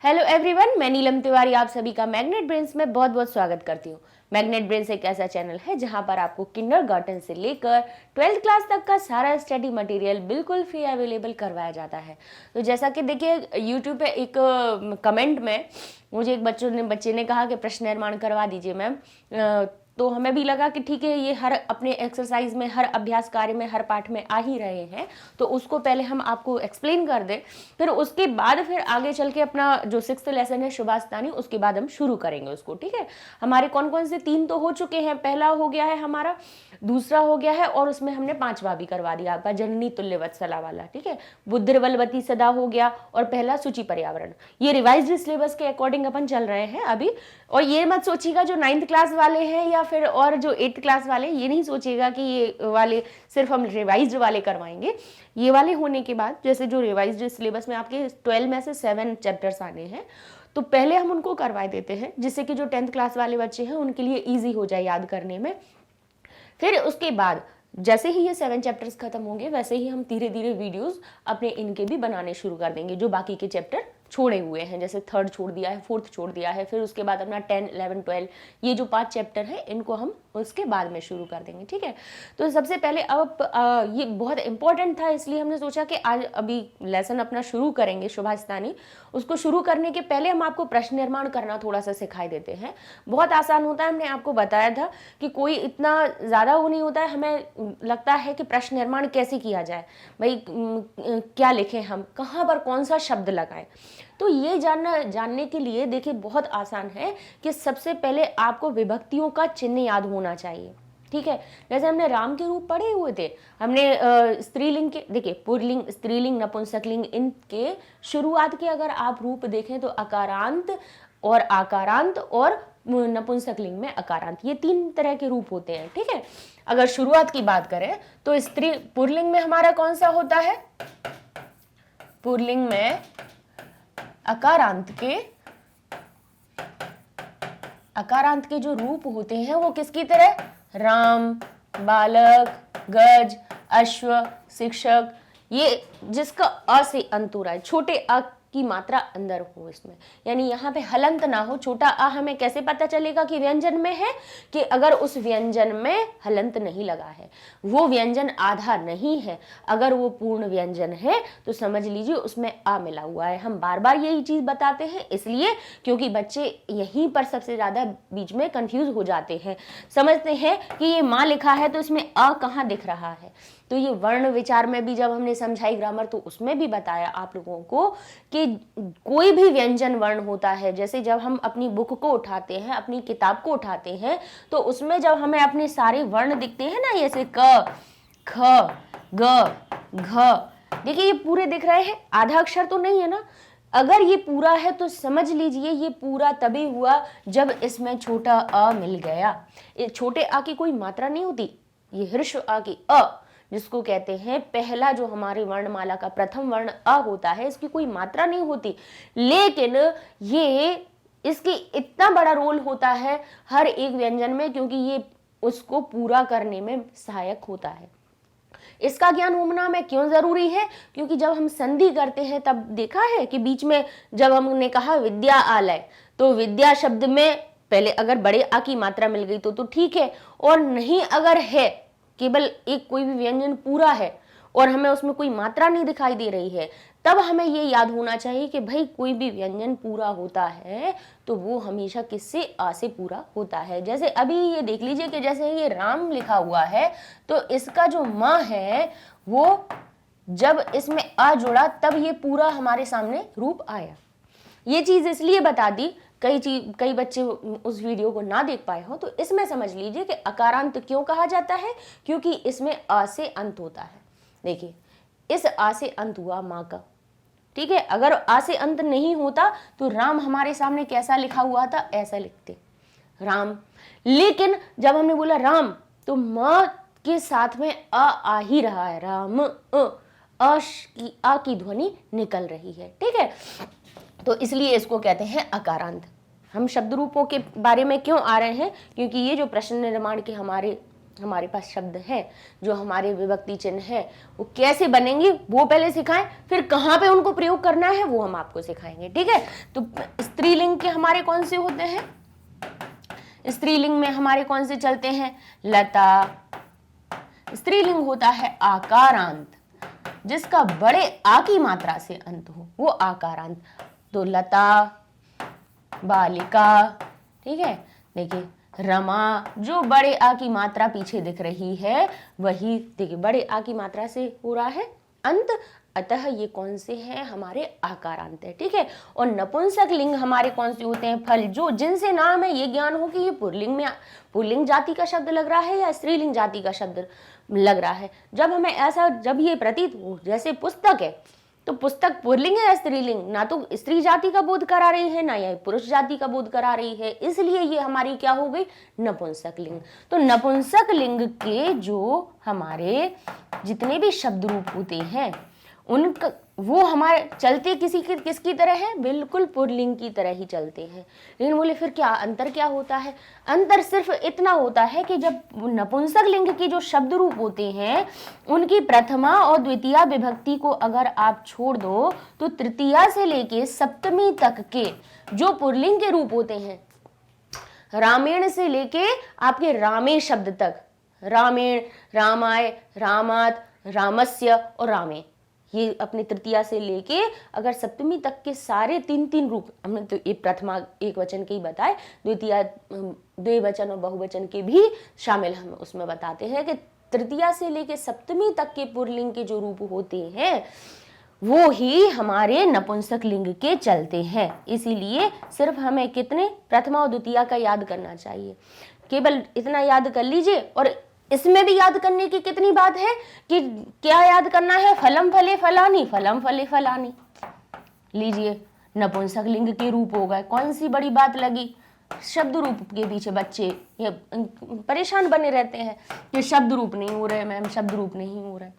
Hello everyone, मैं नीलम तिवारी आप सभी का मैग्नेट ब्रेन्स में बहुत बहुत स्वागत करती हूँ। मैग्नेट ब्रेन्स एक ऐसा चैनल है जहां पर आपको किंडरगार्टन से लेकर 12th क्लास तक का सारा स्टडी मटेरियल बिल्कुल फ्री अवेलेबल करवाया जाता है। तो जैसा कि देखिए यूट्यूब पे एक कमेंट में मुझे एक बच्चे ने कहा कि प्रश्न निर्माण करवा दीजिए मैम। तो हमें भी लगा कि ठीक है, ये हर अपने एक्सरसाइज में, हर अभ्यास कार्य में, हर पाठ में आ ही रहे हैं, तो उसको पहले हम आपको एक्सप्लेन कर दें, फिर उसके बाद फिर आगे चल के अपना जो 6th लेसन है शुभास्तानी, उसके बाद हम शुरू करेंगे उसको। ठीक है, हमारे कौन कौन से 3 तो हो चुके हैं। पहला हो गया है हमारा, दूसरा हो गया है, और उसमें हमने 5वां भी करवा दिया आपका जननी तुल्य वत्सला वाला। ठीक है, बुद्धिर्बलवती सदा हो गया, और पहला सूची पर्यावरण। ये रिवाइज्ड सिलेबस के अकॉर्डिंग अपन चल रहे हैं अभी। और ये मत सोचिएगा जो 9th क्लास वाले हैं या फिर और जो 8th क्लास वाले, ये नहीं सोचिएगा कि ये वाले सिर्फ हम रिवाइज्ड वाले करवाएंगे। ये वाले होने के बाद जैसे जो रिवाइज्ड सिलेबस में आपके 12 में से 7 चैप्टर्स आने हैं, तो पहले हम उनको करवा देते हैं, जिससे कि जो 10th क्लास वाले बच्चे हैं उनके लिए ईजी हो जाए याद करने में। फिर उसके बाद जैसे ही ये 7 चैप्टर्स खत्म होंगे, वैसे ही हम धीरे धीरे वीडियोस अपने इनके भी बनाने शुरू कर देंगे, जो बाकी के चैप्टर छोड़े हुए हैं। जैसे 3rd छोड़ दिया है, 4th छोड़ दिया है, फिर उसके बाद अपना 10, 11, 12, ये जो 5 चैप्टर है, इनको हम उसके बाद में शुरू कर देंगे। ठीक है, तो सबसे पहले अब ये बहुत इंपॉर्टेंट था, इसलिए हमने सोचा कि आज अभी लेसन अपना शुरू करेंगे शुभास्तानी। उसको शुरू करने के पहले हम आपको प्रश्न निर्माण करना थोड़ा सा सिखाई देते हैं। बहुत आसान होता है, हमने आपको बताया था कि कोई इतना ज़्यादा वो नहीं होता है। हमें लगता है कि प्रश्न निर्माण कैसे किया जाए, भाई क्या लिखें, हम कहाँ पर कौन सा शब्द लगाएं। तो ये जानने के लिए देखिए बहुत आसान है कि सबसे पहले आपको विभक्तियों का चिन्ह याद होना चाहिए। ठीक है, जैसे हमने राम के रूप पढ़े हुए थे, हमने स्त्रीलिंग के, देखिए पुल्लिंग, स्त्रीलिंग, नपुंसकलिंग, इनके शुरुआत के अगर आप रूप देखें तो अकारांत और आकारांत, और नपुंसकलिंग में अकारांत, ये 3 तरह के रूप होते हैं। ठीक है, अगर शुरुआत की बात करें तो स्त्री पुल्लिंग में हमारा कौन सा होता है, पुल्लिंग में अकारांत के जो रूप होते हैं वो किसकी तरह, राम, बालक, गज, अश्व, शिक्षक, ये जिसका अ से अंत हो रहा है, छोटे अ की मात्रा अंदर हो इसमें, यानी यहाँ पे हलंत ना हो। छोटा आ हमें कैसे पता चलेगा कि व्यंजन में है, कि अगर उस व्यंजन में हलंत नहीं लगा है, वो व्यंजन आधा नहीं है। अगर वो पूर्ण व्यंजन है तो समझ लीजिए उसमें आ मिला हुआ है। हम बार बार यही चीज बताते हैं इसलिए क्योंकि बच्चे यहीं पर सबसे ज्यादा बीच में कंफ्यूज हो जाते हैं, समझते हैं कि ये माँ लिखा है तो इसमें अ कहाँ दिख रहा है। तो ये वर्ण विचार में भी जब हमने समझाई ग्रामर, तो उसमें भी बताया आप लोगों को कि कोई भी व्यंजन वर्ण होता है। जैसे जब हम अपनी बुक को उठाते हैं, अपनी किताब को उठाते हैं, तो उसमें जब हमें अपने सारे वर्ण दिखते हैं ना, जैसे क, ख, ग, घ, देखिए ये पूरे दिख रहे हैं, आधा अक्षर तो नहीं है ना। अगर ये पूरा है तो समझ लीजिए ये पूरा तभी हुआ जब इसमें छोटा अ मिल गया। छोटे आ की कोई मात्रा नहीं होती, ये हर्ष आ की अ, जिसको कहते हैं पहला जो हमारे वर्णमाला का प्रथम वर्ण अ होता है, इसकी कोई मात्रा नहीं होती, लेकिन ये इसकी इतना बड़ा रोल होता है हर एक व्यंजन में, क्योंकि ये उसको पूरा करने में सहायक होता है। इसका ज्ञान होना हमें क्यों जरूरी है, क्योंकि जब हम संधि करते हैं तब देखा है कि बीच में जब हमने कहा विद्या आलय, तो विद्या शब्द में पहले अगर बड़े आ की मात्रा मिल गई तो ठीक है, और नहीं अगर है, केवल एक कोई भी व्यंजन पूरा है और हमें उसमें कोई मात्रा नहीं दिखाई दे रही है, तब हमें ये याद होना चाहिए कि भाई कोई भी व्यंजन पूरा होता है तो वो हमेशा किससे, आ से पूरा होता है। जैसे अभी ये देख लीजिए कि जैसे ये राम लिखा हुआ है, तो इसका जो माँ है वो जब इसमें आ जुड़ा तब ये पूरा हमारे सामने रूप आया। ये चीज इसलिए बता दी, कई बच्चे उस वीडियो को ना देख पाए हो, तो इसमें समझ लीजिए कि अकारांत क्यों कहा जाता है, क्योंकि इसमें आ से अंत होता है। देखिए इस आ से अंत हुआ माँ का, ठीक है। अगर आ से अंत नहीं होता तो राम हमारे सामने कैसा लिखा हुआ था, ऐसा लिखते राम, लेकिन जब हमने बोला राम तो माँ के साथ में आ ही रहा है, राम, आ की ध्वनि निकल रही है, ठीक है। तो इसलिए इसको कहते हैं अकारांत। हम शब्द रूपों के बारे में क्यों आ रहे हैं, क्योंकि ये जो प्रश्न निर्माण के हमारे हमारे पास शब्द हैं, जो हमारे विभक्ति चिन्ह हैं, वो कैसे बनेंगे वो पहले सिखाएं, फिर कहाँ पे उनको प्रयोग करना है वो हम आपको सिखाएंगे। ठीक है, तो स्त्रीलिंग के हमारे कौन से होते हैं? स्त्रीलिंग में हमारे कौन से चलते हैं? लता। स्त्रीलिंग होता है आकारांत, जिसका बड़े आ की मात्रा से अंत हो, वो आकारांत। तो लता, बालिका, ठीक है, देखिए रमा, जो बड़े आ की मात्रा पीछे दिख रही है वही देखिए बड़े आ की मात्रा से हो रहा है अंत, अतः ये कौन से हैं? हमारे आकारांत है। ठीक है, और नपुंसक लिंग हमारे कौन से होते हैं? फल, जो जिनसे नाम है ये ज्ञान हो कि ये पुल्लिंग जाति का शब्द लग रहा है या स्त्रीलिंग जाति का शब्द लग रहा है। जब हमें ऐसा, जब ये प्रतीत हो जैसे पुस्तक है, तो पुस्तक पुल्लिंग है या स्त्रीलिंग? ना तो स्त्री जाति का बोध करा रही है, ना यह पुरुष जाति का बोध करा रही है, इसलिए ये हमारी क्या हो गई? नपुंसक लिंग। तो नपुंसक लिंग के जो हमारे जितने भी शब्द रूप होते हैं उनका वो हमारे चलते किसकी तरह है? बिल्कुल पुल्लिंग की तरह ही चलते हैं। लेकिन बोले फिर क्या अंतर क्या होता है? अंतर सिर्फ इतना होता है कि जब नपुंसक लिंग के जो शब्द रूप होते हैं उनकी प्रथमा और द्वितीया विभक्ति को अगर आप छोड़ दो तो तृतीया से लेके सप्तमी तक के जो पुल्लिंग के रूप होते हैं, रामेण से लेके आपके रामे शब्द तक, रामेण, रामाय, रामात, रामस्य और रामे, ये अपने तृतीया से लेके अगर सप्तमी तक के सारे तीन रूप, हमने तो ये प्रथमा एक वचन के ही बताए, द्वितीया द्विवचन और बहुवचन के भी शामिल हम उसमें बताते हैं कि तृतीया से लेके सप्तमी तक के पुल्लिंग के जो रूप होते हैं वो ही हमारे नपुंसक लिंग के चलते हैं। इसीलिए सिर्फ हमें कितने? प्रथमा और द्वितीया का याद करना चाहिए, केवल इतना याद कर लीजिए। और इसमें भी याद करने की कितनी बात है कि क्या याद करना है? फलम फले फलानी, फलम फले फलानी। लीजिए, नपुंसक लिंग के रूप हो गए, कौन सी बड़ी बात लगी? शब्द रूप के पीछे बच्चे ये परेशान बने रहते हैं कि शब्द रूप नहीं हो रहे मैम, शब्द रूप नहीं हो रहे।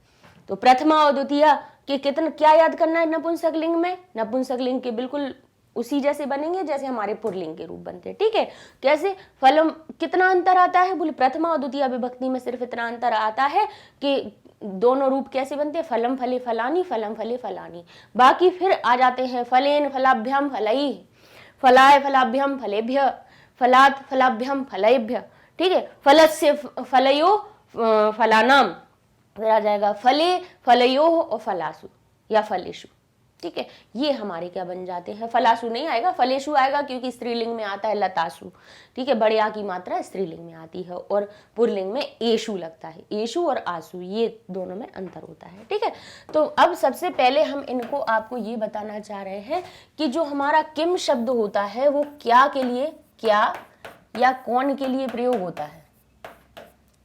तो प्रथमा और द्वितीया के कितना क्या याद करना है नपुंसक लिंग में? नपुंसक लिंग के बिल्कुल उसी जैसे बनेंगे जैसे हमारे पुल्लिंग के रूप बनते हैं। ठीक है, कैसे? फलम, कितना अंतर आता है? बोले प्रथमा और द्वितीय विभक्ति में सिर्फ इतना अंतर आता है कि दोनों रूप कैसे बनते हैं? फलम फले फलानी, फलम फले फलानी। बाकी फिर आ जाते हैं फलेन फलाभ्याम फलई, फलाय फलाभ्याम फलेभ्य, फलात फलाभ्याम फलेभ्य। ठीक है, फलस्य फलयो फलानाम, फिर आ जाएगा फले फलयो और फलासु या फलेशु। ठीक है, ये हमारे क्या बन जाते हैं? फलासु नहीं आएगा, फलेशु आएगा, क्योंकि स्त्रीलिंग में आता है लतासु। ठीक है, बड़े आ की मात्रा स्त्रीलिंग में आती है और पुल्लिंग में एशु लगता है। एशु और आसु, ये दोनों में अंतर होता है। ठीक है, तो अब सबसे पहले हम इनको आपको ये बताना चाह रहे हैं कि जो हमारा किम शब्द होता है वो क्या के लिए, क्या या कौन के लिए प्रयोग होता है?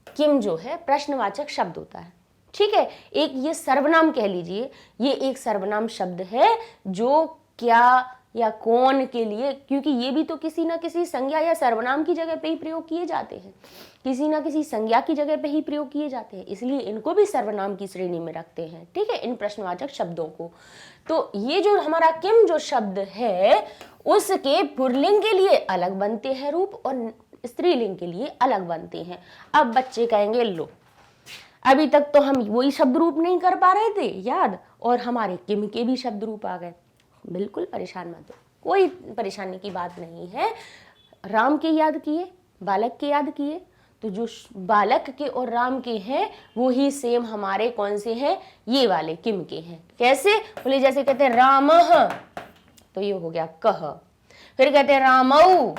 किम जो है प्रश्नवाचक शब्द होता है। ठीक है, एक ये सर्वनाम कह लीजिए, ये एक सर्वनाम शब्द है जो क्या या कौन के लिए, क्योंकि ये भी तो किसी ना किसी संज्ञा या सर्वनाम की जगह पे ही प्रयोग किए जाते हैं, किसी ना किसी संज्ञा की जगह पे ही प्रयोग किए जाते हैं, इसलिए इनको भी सर्वनाम की श्रेणी में रखते हैं। ठीक है, इन प्रश्नवाचक शब्दों को। तो ये जो हमारा किम जो शब्द है उसके पुल्लिंग के लिए अलग बनते हैं रूप और स्त्रीलिंग के लिए अलग बनते हैं। अब बच्चे कहेंगे लो, अभी तक तो हम वही शब्द रूप नहीं कर पा रहे थे याद, और हमारे किम के भी शब्द रूप आ गए। बिल्कुल परेशान मत हो, कोई परेशानी की बात नहीं है। राम के याद किए, बालक के याद किए, तो जो बालक के और राम के हैं वो ही सेम हमारे कौन से हैं? ये वाले किम के हैं। कैसे? बोले जैसे कहते हैं रामः, तो ये हो गया कह। फिर कहते हैं रामौ,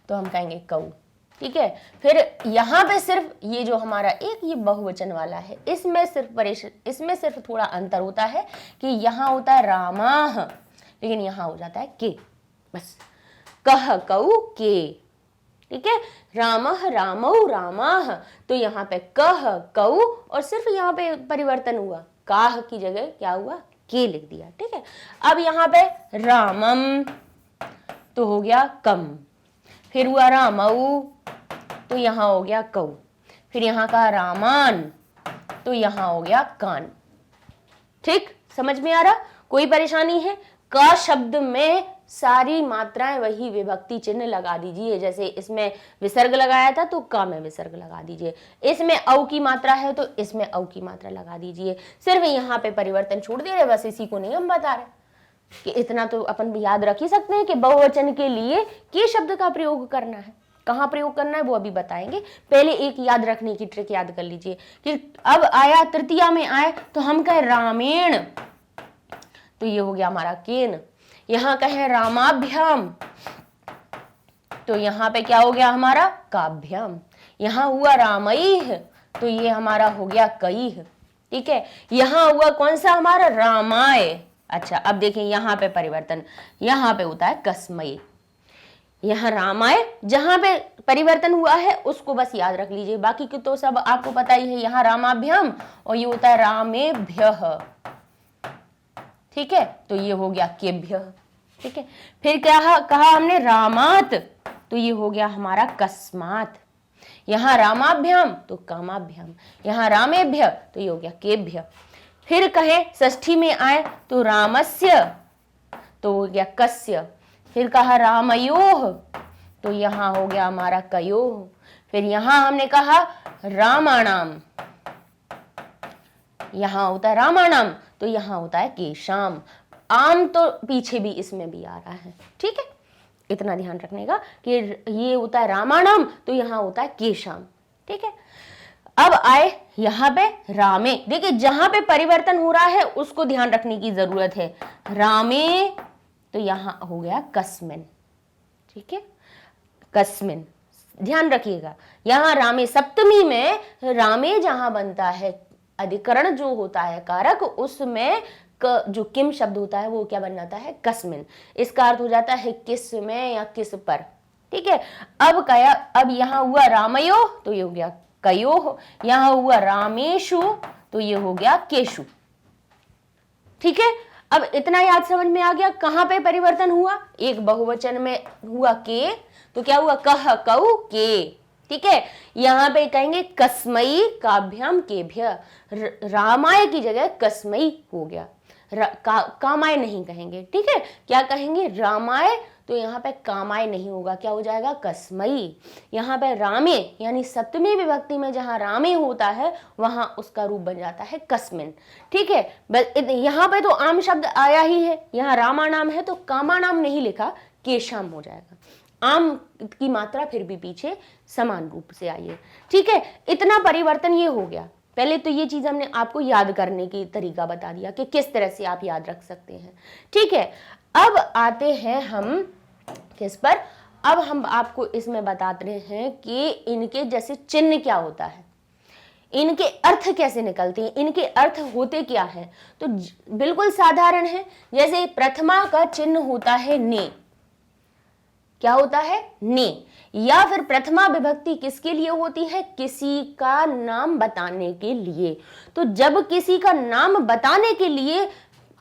तो हम कहेंगे कौ। ठीक है, फिर यहाँ पे सिर्फ ये जो हमारा एक ये बहुवचन वाला है, इसमें सिर्फ थोड़ा अंतर होता है कि यहाँ होता है रामाह, लेकिन यहाँ हो जाता है के, बस कह कौ के। ठीक है, रामः रामौ रामाह, तो यहाँ पे कह कौ और सिर्फ यहाँ पे परिवर्तन हुआ, काह की जगह क्या हुआ? के लिख दिया। ठीक है, अब यहाँ पे रामम तो हो गया कम, फिर हुआ रामऊ तो यहाँ हो गया कौ, फिर यहाँ का रामान तो यहाँ हो गया कान। ठीक, समझ में आ रहा? कोई परेशानी है? का शब्द में सारी मात्राएं वही विभक्ति चिन्ह लगा दीजिए। जैसे इसमें विसर्ग लगाया था तो क में विसर्ग लगा दीजिए, इसमें औ की मात्रा है तो इसमें औ की मात्रा लगा दीजिए। सिर्फ यहाँ पे परिवर्तन छोड़ दे रहे, बस इसी को नहीं हम बता रहे कि इतना तो अपन याद रख ही सकते हैं कि बहुवचन के लिए के शब्द का प्रयोग करना है। कहाँ प्रयोग करना है वो अभी बताएंगे, पहले एक याद रखने की ट्रिक याद कर लीजिए कि अब आया तृतीया में आए तो हम कहें रामेण, तो ये हो गया हमारा केन। यहां कहें रामाभ्याम, तो यहां पे क्या हो गया हमारा काभ्याम। यहां हुआ रामैः, तो ये हमारा हो गया कैः। ठीक है, यहां हुआ कौन सा हमारा रामाय। अच्छा अब देखें यहां पे परिवर्तन, यहां पे होता है कस्मै। यहां रामाय जहां पे परिवर्तन हुआ है उसको बस याद रख लीजिए, बाकी की तो सब आपको पता ही है। यहां रामाभ्याम और ये होता है रामेभ्यः। ठीक है, तो ये हो गया केभ्यः। ठीक है, फिर क्या कहा हमने रामात, तो ये हो गया हमारा कस्मात। यहां रामाभ्याम तो कामाभ्याम, यहां रामेभ्य तो ये हो गया केभ्य। फिर कहे षष्ठी में आए तो रामस्य, तो हो गया कस्य। फिर कहा रामयोः, तो यहां हो गया हमारा कयोः। फिर यहां हमने कहा रामाणाम, यहां होता है रामाणाम तो यहां होता है केशाम। आम तो पीछे भी इसमें भी आ रहा है। ठीक है, इतना ध्यान रखने का कि ये होता है रामाणाम तो यहां होता है केशाम। ठीक है, अब आए यहां पे रामे। देखिए जहां पे परिवर्तन हो रहा है उसको ध्यान रखने की जरूरत है। रामे तो यहां हो गया कस्मिन। ठीक है, कस्मिन ध्यान रखिएगा। यहां रामे सप्तमी में रामे जहां बनता है अधिकरण जो होता है कारक, उसमें जो किम शब्द होता है वो क्या बन जाता है कस्मिन। इसका अर्थ हो जाता है किस में या किस पर। ठीक है, अब यहां हुआ रामयो तो ये हो गया कयोः, यहां हुआ रामेशु तो ये हो गया केशु। ठीक है, अब इतना याद समझ में आ गया कहां पे परिवर्तन हुआ। एक बहुवचन में हुआ के, तो क्या हुआ कह कऊ के। ठीक है, यहां पे कहेंगे कस्मई काभ्याम केभ्य, रामाय की जगह कस्मई हो गया, कामाय नहीं कहेंगे। ठीक है, क्या कहेंगे रामाय, तो यहाँ पे कामाय नहीं होगा, क्या हो जाएगा कस्मई। यहाँ पे रामे यानी सप्तमी विभक्ति में जहां रामे होता है वहां उसका रूप बन जाता है कस्मिन। ठीक है, यहाँ पे तो आम शब्द आया ही है, यहाँ रामा नाम है तो कामा नाम नहीं लिखा, केशाम हो जाएगा। आम की मात्रा फिर भी पीछे समान रूप से आई है। ठीक है, इतना परिवर्तन ये हो गया। पहले तो ये चीज हमने आपको याद करने की तरीका बता दिया कि किस तरह से आप याद रख सकते हैं। ठीक है, अब आते हैं हम किस पर, अब हम आपको इसमें बताते हैं कि इनके जैसे चिन्ह क्या होता है, इनके अर्थ कैसे निकलते हैं, इनके अर्थ होते क्या हैं। तो बिल्कुल साधारण है, जैसे प्रथमा का चिन्ह होता है ने, क्या होता है ने, या फिर प्रथमा विभक्ति किसके लिए होती है, किसी का नाम बताने के लिए। तो जब किसी का नाम बताने के लिए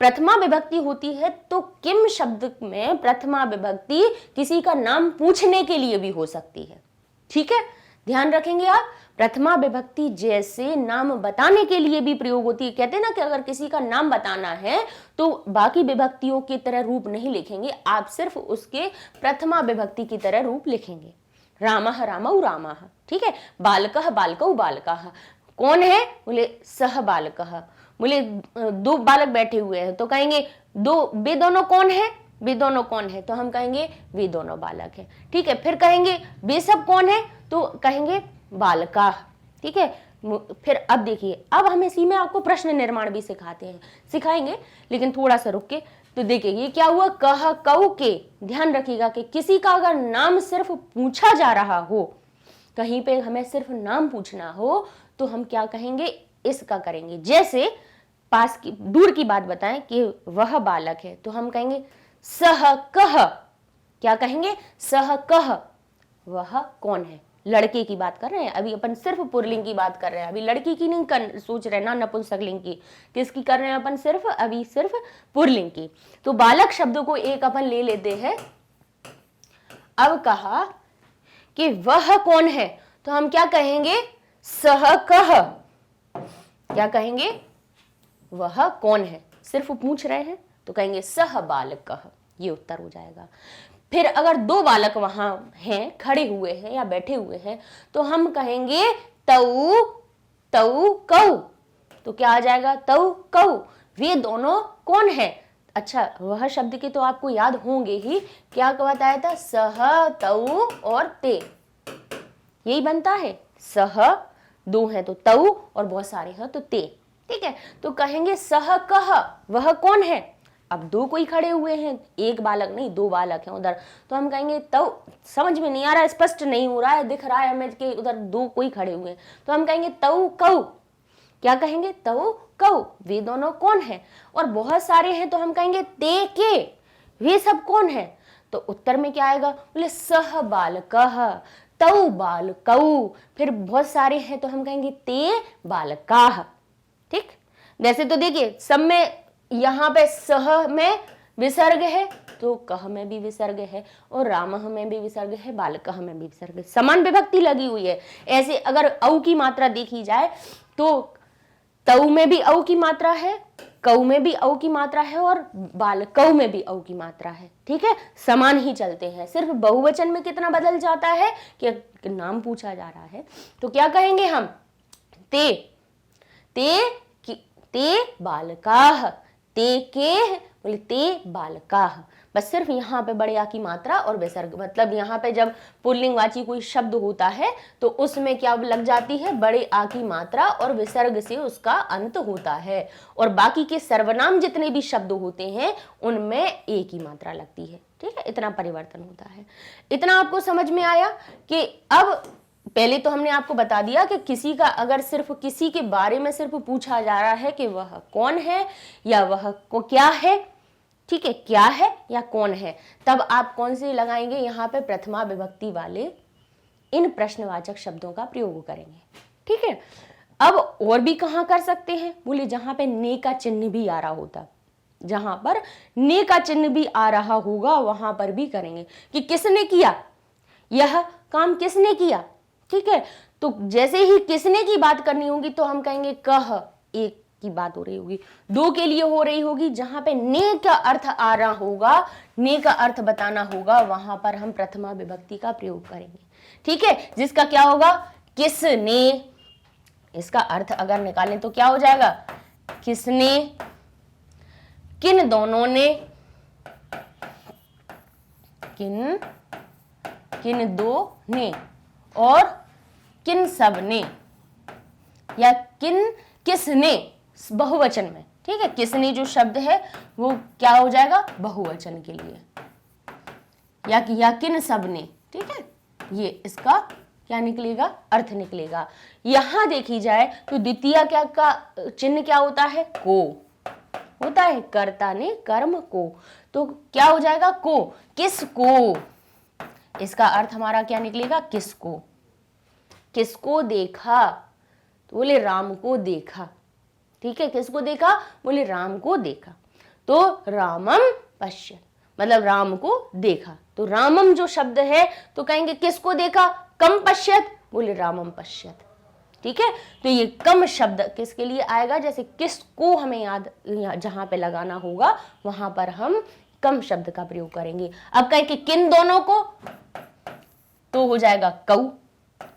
प्रथमा विभक्ति होती है तो किम शब्द में प्रथमा विभक्ति किसी का नाम पूछने के लिए भी हो सकती है। ठीक है, ध्यान रखेंगे आप, प्रथमा विभक्ति जैसे नाम बताने के लिए भी प्रयोग होती है। कहते हैं ना कि अगर किसी का नाम बताना है तो बाकी विभक्तियों की तरह रूप नहीं लिखेंगे, आप सिर्फ उसके प्रथमा विभक्ति की तरह रूप लिखेंगे। रामः रामौ रामः। ठीक है, बालकः बालकौ बालकाः। कौन है, बोले सह बालकः, बोले दो बालक बैठे हुए हैं तो कहेंगे वे दोनों कौन है, वे दोनों कौन है, तो हम कहेंगे वे दोनों बालक हैं। ठीक है, फिर कहेंगे वे सब कौन है, तो कहेंगे बालका। ठीक है, फिर अब देखिए, अब हम इसी में आपको प्रश्न निर्माण भी सिखाएंगे, लेकिन थोड़ा सा रुक के। तो देखिए ये क्या हुआ, कह कऊ के। ध्यान रखिएगा कि किसी का अगर नाम सिर्फ पूछा जा रहा हो, कहीं पे हमें सिर्फ नाम पूछना हो तो हम क्या कहेंगे, इसका करेंगे। जैसे पास की दूर की बात बताएं कि वह बालक है तो हम कहेंगे सह कह। क्या कहेंगे, सह कह, वह कौन है, लड़के की बात कर रहे हैं। अभी अपन सिर्फ पुल्लिंग की बात कर रहे हैं, अभी लड़की की नहीं सोच रहे ना, नपुंसकलिंग की। किसकी कर रहे हैं अपन, सिर्फ अभी सिर्फ पुल्लिंग की। तो बालक शब्द को एक अपन ले लेते हैं। अब कहा कि वह कौन है तो हम क्या कहेंगे, सह कह। क्या कहेंगे, वह कौन है, सिर्फ पूछ रहे हैं तो कहेंगे सह बालकः। ये उत्तर हो जाएगा। फिर अगर दो बालक वहां हैं, खड़े हुए हैं या बैठे हुए हैं, तो हम कहेंगे तऊ तऊ कऊ। तो क्या आ जाएगा? तऊ कऊ। वे दोनों कौन है? अच्छा, वह शब्द के तो आपको याद होंगे ही। क्या बताया था? सह, तऊ और ते, यही बनता है। सह, दो हैं तो तऊ, और बहुत सारे हैं तो ते। ठीक है, तो कहेंगे सह कह, वह कौन है? अब दो कोई खड़े हुए हैं, एक बालक नहीं, दो बालक हैं उधर, तो हम कहेंगे तऊ। समझ में नहीं आ रहा है, स्पष्ट नहीं हो रहा है, दिख रहा है हमें कि उधर दो कोई खड़े हुए हैं, तो हम कहेंगे तऊ कऊ। क्या कहेंगे? तऊ कऊ। वे दोनों कौन है? और बहुत सारे हैं तो हम कहेंगे ते के, वे सब कौन है? तो उत्तर में क्या आएगा? बोले सह बालकः, तऊ बालकऊ। फिर बहुत सारे हैं तो हम कहेंगे ते बालकाः। ठीक, वैसे तो देखिए सब में यहाँ पे सह में विसर्ग है तो कह में भी विसर्ग है, और रामः में भी विसर्ग है, बालकः में भी विसर्ग है, समान विभक्ति लगी हुई है। ऐसे अगर औ की मात्रा देखी जाए तो तऊ में भी औ की मात्रा है, कऊ में भी औ की मात्रा है, और बालकऊ में भी औ की मात्रा है। ठीक है, समान ही चलते हैं। सिर्फ बहुवचन में कितना बदल जाता है कि नाम पूछा जा रहा है तो क्या कहेंगे हम? ते ते बालकाः, ते के, बोले ते बालकाः। बस सिर्फ यहाँ पे बड़े आ की मात्रा और विसर्ग, मतलब यहाँ पे जब पुल्लिंगवाची कोई शब्द होता है तो उसमें क्या लग जाती है? बड़े आ की मात्रा और विसर्ग से उसका अंत होता है, और बाकी के सर्वनाम जितने भी शब्द होते हैं उनमें ए की मात्रा लगती है। ठीक है, इतना परिवर्तन होता है। इतना आपको समझ में आया कि अब पहले तो हमने आपको बता दिया कि किसी का अगर सिर्फ किसी के बारे में सिर्फ पूछा जा रहा है कि वह कौन है या वह को क्या है, ठीक है, क्या है या कौन है, तब आप कौन से लगाएंगे? यहाँ पे प्रथमा विभक्ति वाले इन प्रश्नवाचक शब्दों का प्रयोग करेंगे। ठीक है, अब और भी कहाँ कर सकते हैं? बोले जहां पे ने का चिन्ह भी आ रहा होता, जहां पर ने का चिन्ह भी आ रहा होगा वहां पर भी करेंगे कि किसने किया, यह काम किसने किया। ठीक है, तो जैसे ही किसने की बात करनी होगी तो हम कहेंगे कह, एक की बात हो रही होगी, दो के लिए हो रही होगी, जहां पे ने का अर्थ आ रहा होगा, ने का अर्थ बताना होगा, वहां पर हम प्रथमा विभक्ति का प्रयोग करेंगे। ठीक है, जिसका क्या होगा? किसने। इसका अर्थ अगर निकालें तो क्या हो जाएगा? किसने, किन दोनों ने, किन दो ने, और किन सब ने, या किसने बहुवचन में। ठीक है, किसने जो शब्द है वो क्या हो जाएगा? बहुवचन के लिए, या किन सब ने। ठीक है, ये इसका क्या निकलेगा? अर्थ निकलेगा। यहां देखी जाए तो द्वितीय क्या का चिन्ह क्या होता है? को होता है, कर्ता ने कर्म को, तो क्या हो जाएगा? को, किसको। इसका अर्थ हमारा क्या निकलेगा? किसको। किसको देखा? तो बोले राम को देखा। ठीक है, किसको देखा? बोले राम को देखा। तो रामम पश्यत, मतलब राम को देखा। तो रामम जो शब्द है तो कहेंगे किसको देखा? कम पश्यत, बोले रामम पश्यत। ठीक है, तो ये कम शब्द किसके लिए आएगा? जैसे किसको हमें याद जहां पे लगाना होगा वहां पर हम कम शब्द का प्रयोग करेंगे। अब कहें कि किन दोनों को, तो हो जाएगा कऊ,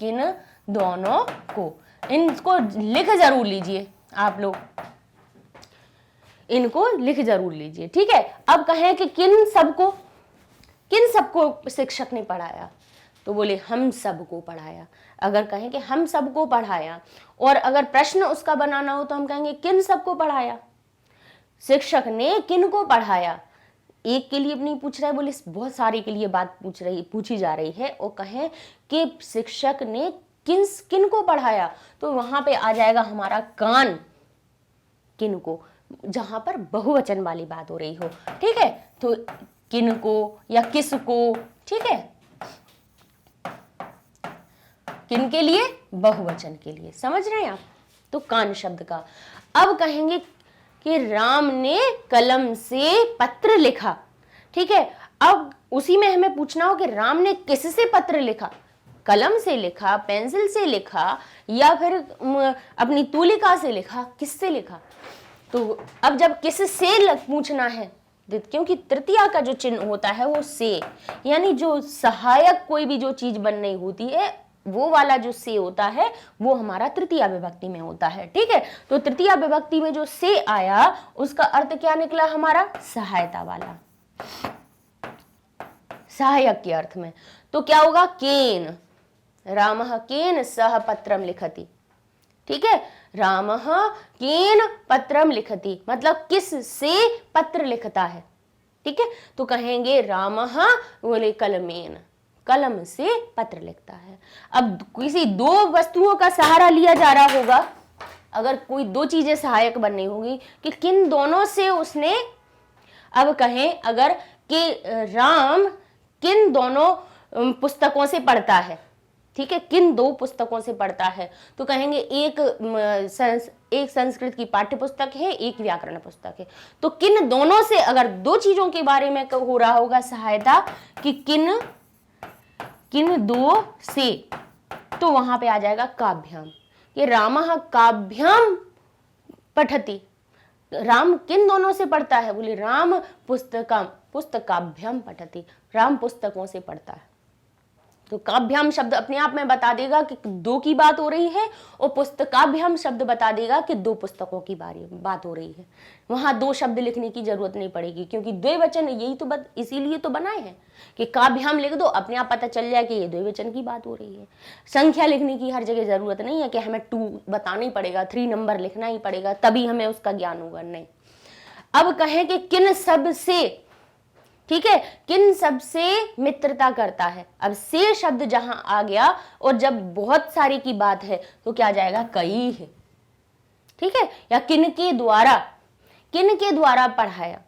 किन दोनों को। इनको लिख जरूर लीजिए आप लोग, इनको लिख जरूर लीजिए। ठीक है, अब कहें कि किन सबको शिक्षक ने पढ़ाया, तो बोले हम सबको पढ़ाया। अगर कहें कि हम सबको पढ़ाया, और अगर प्रश्न उसका बनाना हो तो हम कहेंगे किन सबको पढ़ाया, शिक्षक ने किन को पढ़ाया। एक के लिए नहीं पूछ रहा है, बोले बहुत सारे के लिए बात पूछी जा रही है, और कहें कि शिक्षक ने किन को पढ़ाया, तो वहां पे आ जाएगा हमारा कान, किन को, जहां पर बहुवचन वाली बात हो रही हो। ठीक है, तो किन को या किसको। ठीक है, किन के लिए? बहुवचन के लिए। समझ रहे हैं आप? तो कान शब्द का। अब कहेंगे कि राम ने कलम से पत्र लिखा। ठीक है, अब उसी में हमें पूछना हो कि राम ने किससे पत्र लिखा, कलम से लिखा, पेंसिल से लिखा, या फिर अपनी तूलिका से लिखा, किससे लिखा। तो अब जब किससे पूछना है, क्योंकि तृतीया का जो चिन्ह होता है वो से, यानी जो सहायक कोई भी जो चीज बन रही होती है वो वाला जो से होता है वो हमारा तृतीया विभक्ति में होता है। ठीक है, तो तृतीया विभक्ति में जो से आया उसका अर्थ क्या निकला हमारा, सहायता वाला, सहायक के अर्थ में। तो क्या होगा, केन, रामः केन सह पत्रम लिखति। ठीक है, रामः केन पत्रम लिखति, मतलब किस से पत्र लिखता है। ठीक है, तो कहेंगे रामः बोले कलमेन, कलम से पत्र लिखता है। अब किसी दो वस्तुओं का सहारा लिया जा रहा होगा, अगर कोई दो चीजें सहायक बननी होगी कि किन दोनों से उसने, अब कहें अगर कि राम किन दोनों पुस्तकों से पढ़ता है। ठीक है, किन दो पुस्तकों से पढ़ता है, तो कहेंगे एक संस्कृत की पाठ्य पुस्तक है, एक व्याकरण पुस्तक है। तो किन दोनों से, अगर दो चीजों के बारे में हो रहा होगा सहायता कि किन किन दो से, तो वहां पे आ जाएगा काभ्याम, ये रामः काभ्याम पठति, राम किन दोनों से पढ़ता है, बोले राम पुस्तकाभ्याम पठति, राम पुस्तकों से पढ़ता है। तो काभ्याम शब्द अपने आप में बता देगा कि दो की बात हो रही है, और पुस्तकाभ्याम शब्द बता देगा कि दो पुस्तकों की बात हो रही है। वहां दो शब्द लिखने की जरूरत नहीं पड़ेगी, क्योंकि द्विवचन यही तो इसीलिए तो बनाए हैं कि काभ्याम लिख दो, अपने आप पता चल जाए कि ये द्विवचन की बात हो रही है। संख्या लिखने की हर जगह जरूरत नहीं है कि हमें 2 बताना ही पड़ेगा, 3 नंबर लिखना ही पड़ेगा तभी हमें उसका ज्ञान होगा, नहीं। अब कहें कि किन सब से, ठीक है, किन सब से मित्रता करता है। अब से शब्द जहां आ गया और जब बहुत सारी की बात है तो क्या जाएगा, कई है। ठीक है, या किन के द्वारा पढ़ाया।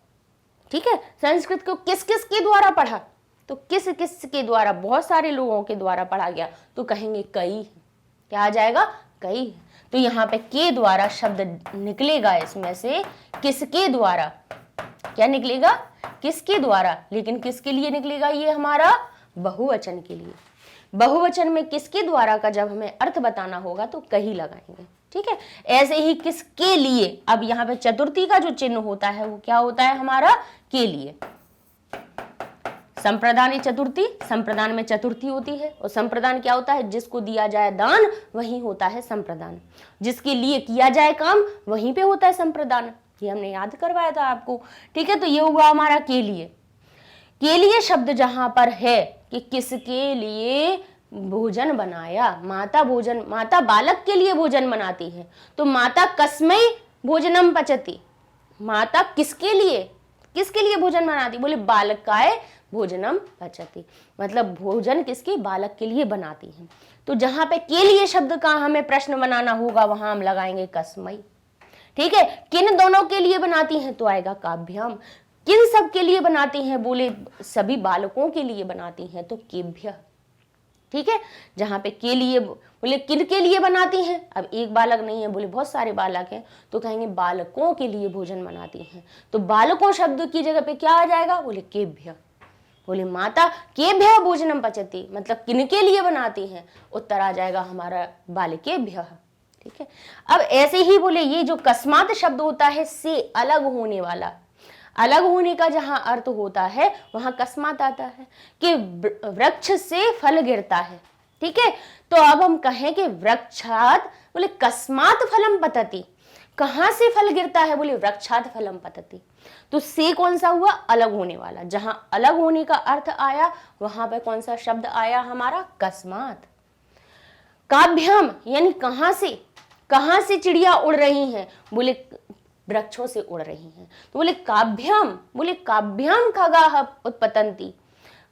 ठीक है, संस्कृत को किस किस के द्वारा पढ़ा, तो किस किस के द्वारा, बहुत सारे लोगों के द्वारा पढ़ा गया, तो कहेंगे कई। क्या आ जाएगा, कई। तो यहाँ पे के द्वारा शब्द निकलेगा, इसमें से किसके द्वारा, क्या निकलेगा, किसके द्वारा, लेकिन किसके लिए निकलेगा, ये हमारा बहुवचन के लिए। बहुवचन में किसके द्वारा का जब हमें अर्थ बताना होगा तो कहीं लगाएंगे। ठीक है, ऐसे ही किसके लिए, अब यहाँ पे चतुर्थी का जो चिन्ह होता है वो क्या होता है हमारा, के लिए। संप्रदान चतुर्थी, संप्रदान में चतुर्थी होती है, और संप्रदान क्या होता है, जिसको दिया जाए दान वही होता है संप्रदान, जिसके लिए किया जाए काम वहीं पे होता है संप्रदान। ये हमने याद करवाया था आपको। ठीक है, तो ये हुआ हमारा के लिए। के लिए शब्द जहां पर है कि किसके लिए भोजन बनाया, माता बालक के लिए भोजन बनाती है, तो माता कस्मै भोजनम पचती, माता किसके लिए भोजन बनाती, बोले बालकाय भोजनम पचती, मतलब भोजन किसके, बालक के लिए बनाती है। तो जहां पे के लिए शब्द का हमें प्रश्न बनाना होगा वहां हम लगाएंगे कस्मै। ठीक है, किन दोनों के लिए बनाती हैं तो आएगा काभ्याम। किन सब के लिए बनाती हैं, बोले सभी बालकों के लिए बनाती हैं, तो केभ्य। ठीक है, जहां पे के लिए, बोले किन के लिए बनाती हैं, अब एक बालक नहीं है, बोले बहुत सारे बालक हैं, तो कहेंगे बालकों के लिए भोजन बनाती हैं, तो बालकों शब्द की जगह पे क्या आ जाएगा, बोले केभ्य। बोले माता केभ्य भोजनम पचती, मतलब किन के लिए बनाती हैं, उत्तर आ जाएगा हमारा बालकेभ्य। ठीक है, अब ऐसे ही बोले ये जो कस्मात शब्द होता है, से अलग होने वाला, अलग होने का जहां अर्थ होता है वहां कस्मात आता है कि वृक्ष से फल गिरता है। ठीक है, तो अब हम कहें कि वृक्षात, बोले कस्मात फलम पतति, कहां से फल गिरता है, बोले वृक्षात फलम पतति। तो से कौन सा हुआ, अलग होने वाला, जहां अलग होने का अर्थ आया वहां पर कौन सा शब्द आया हमारा, कस्मात। काभ्याम यानी कहां से चिड़िया उड़ रही हैं, बोले वृक्षों से उड़ रही हैं, तो बोले काभ्याम खगाः उत्पतन्ति।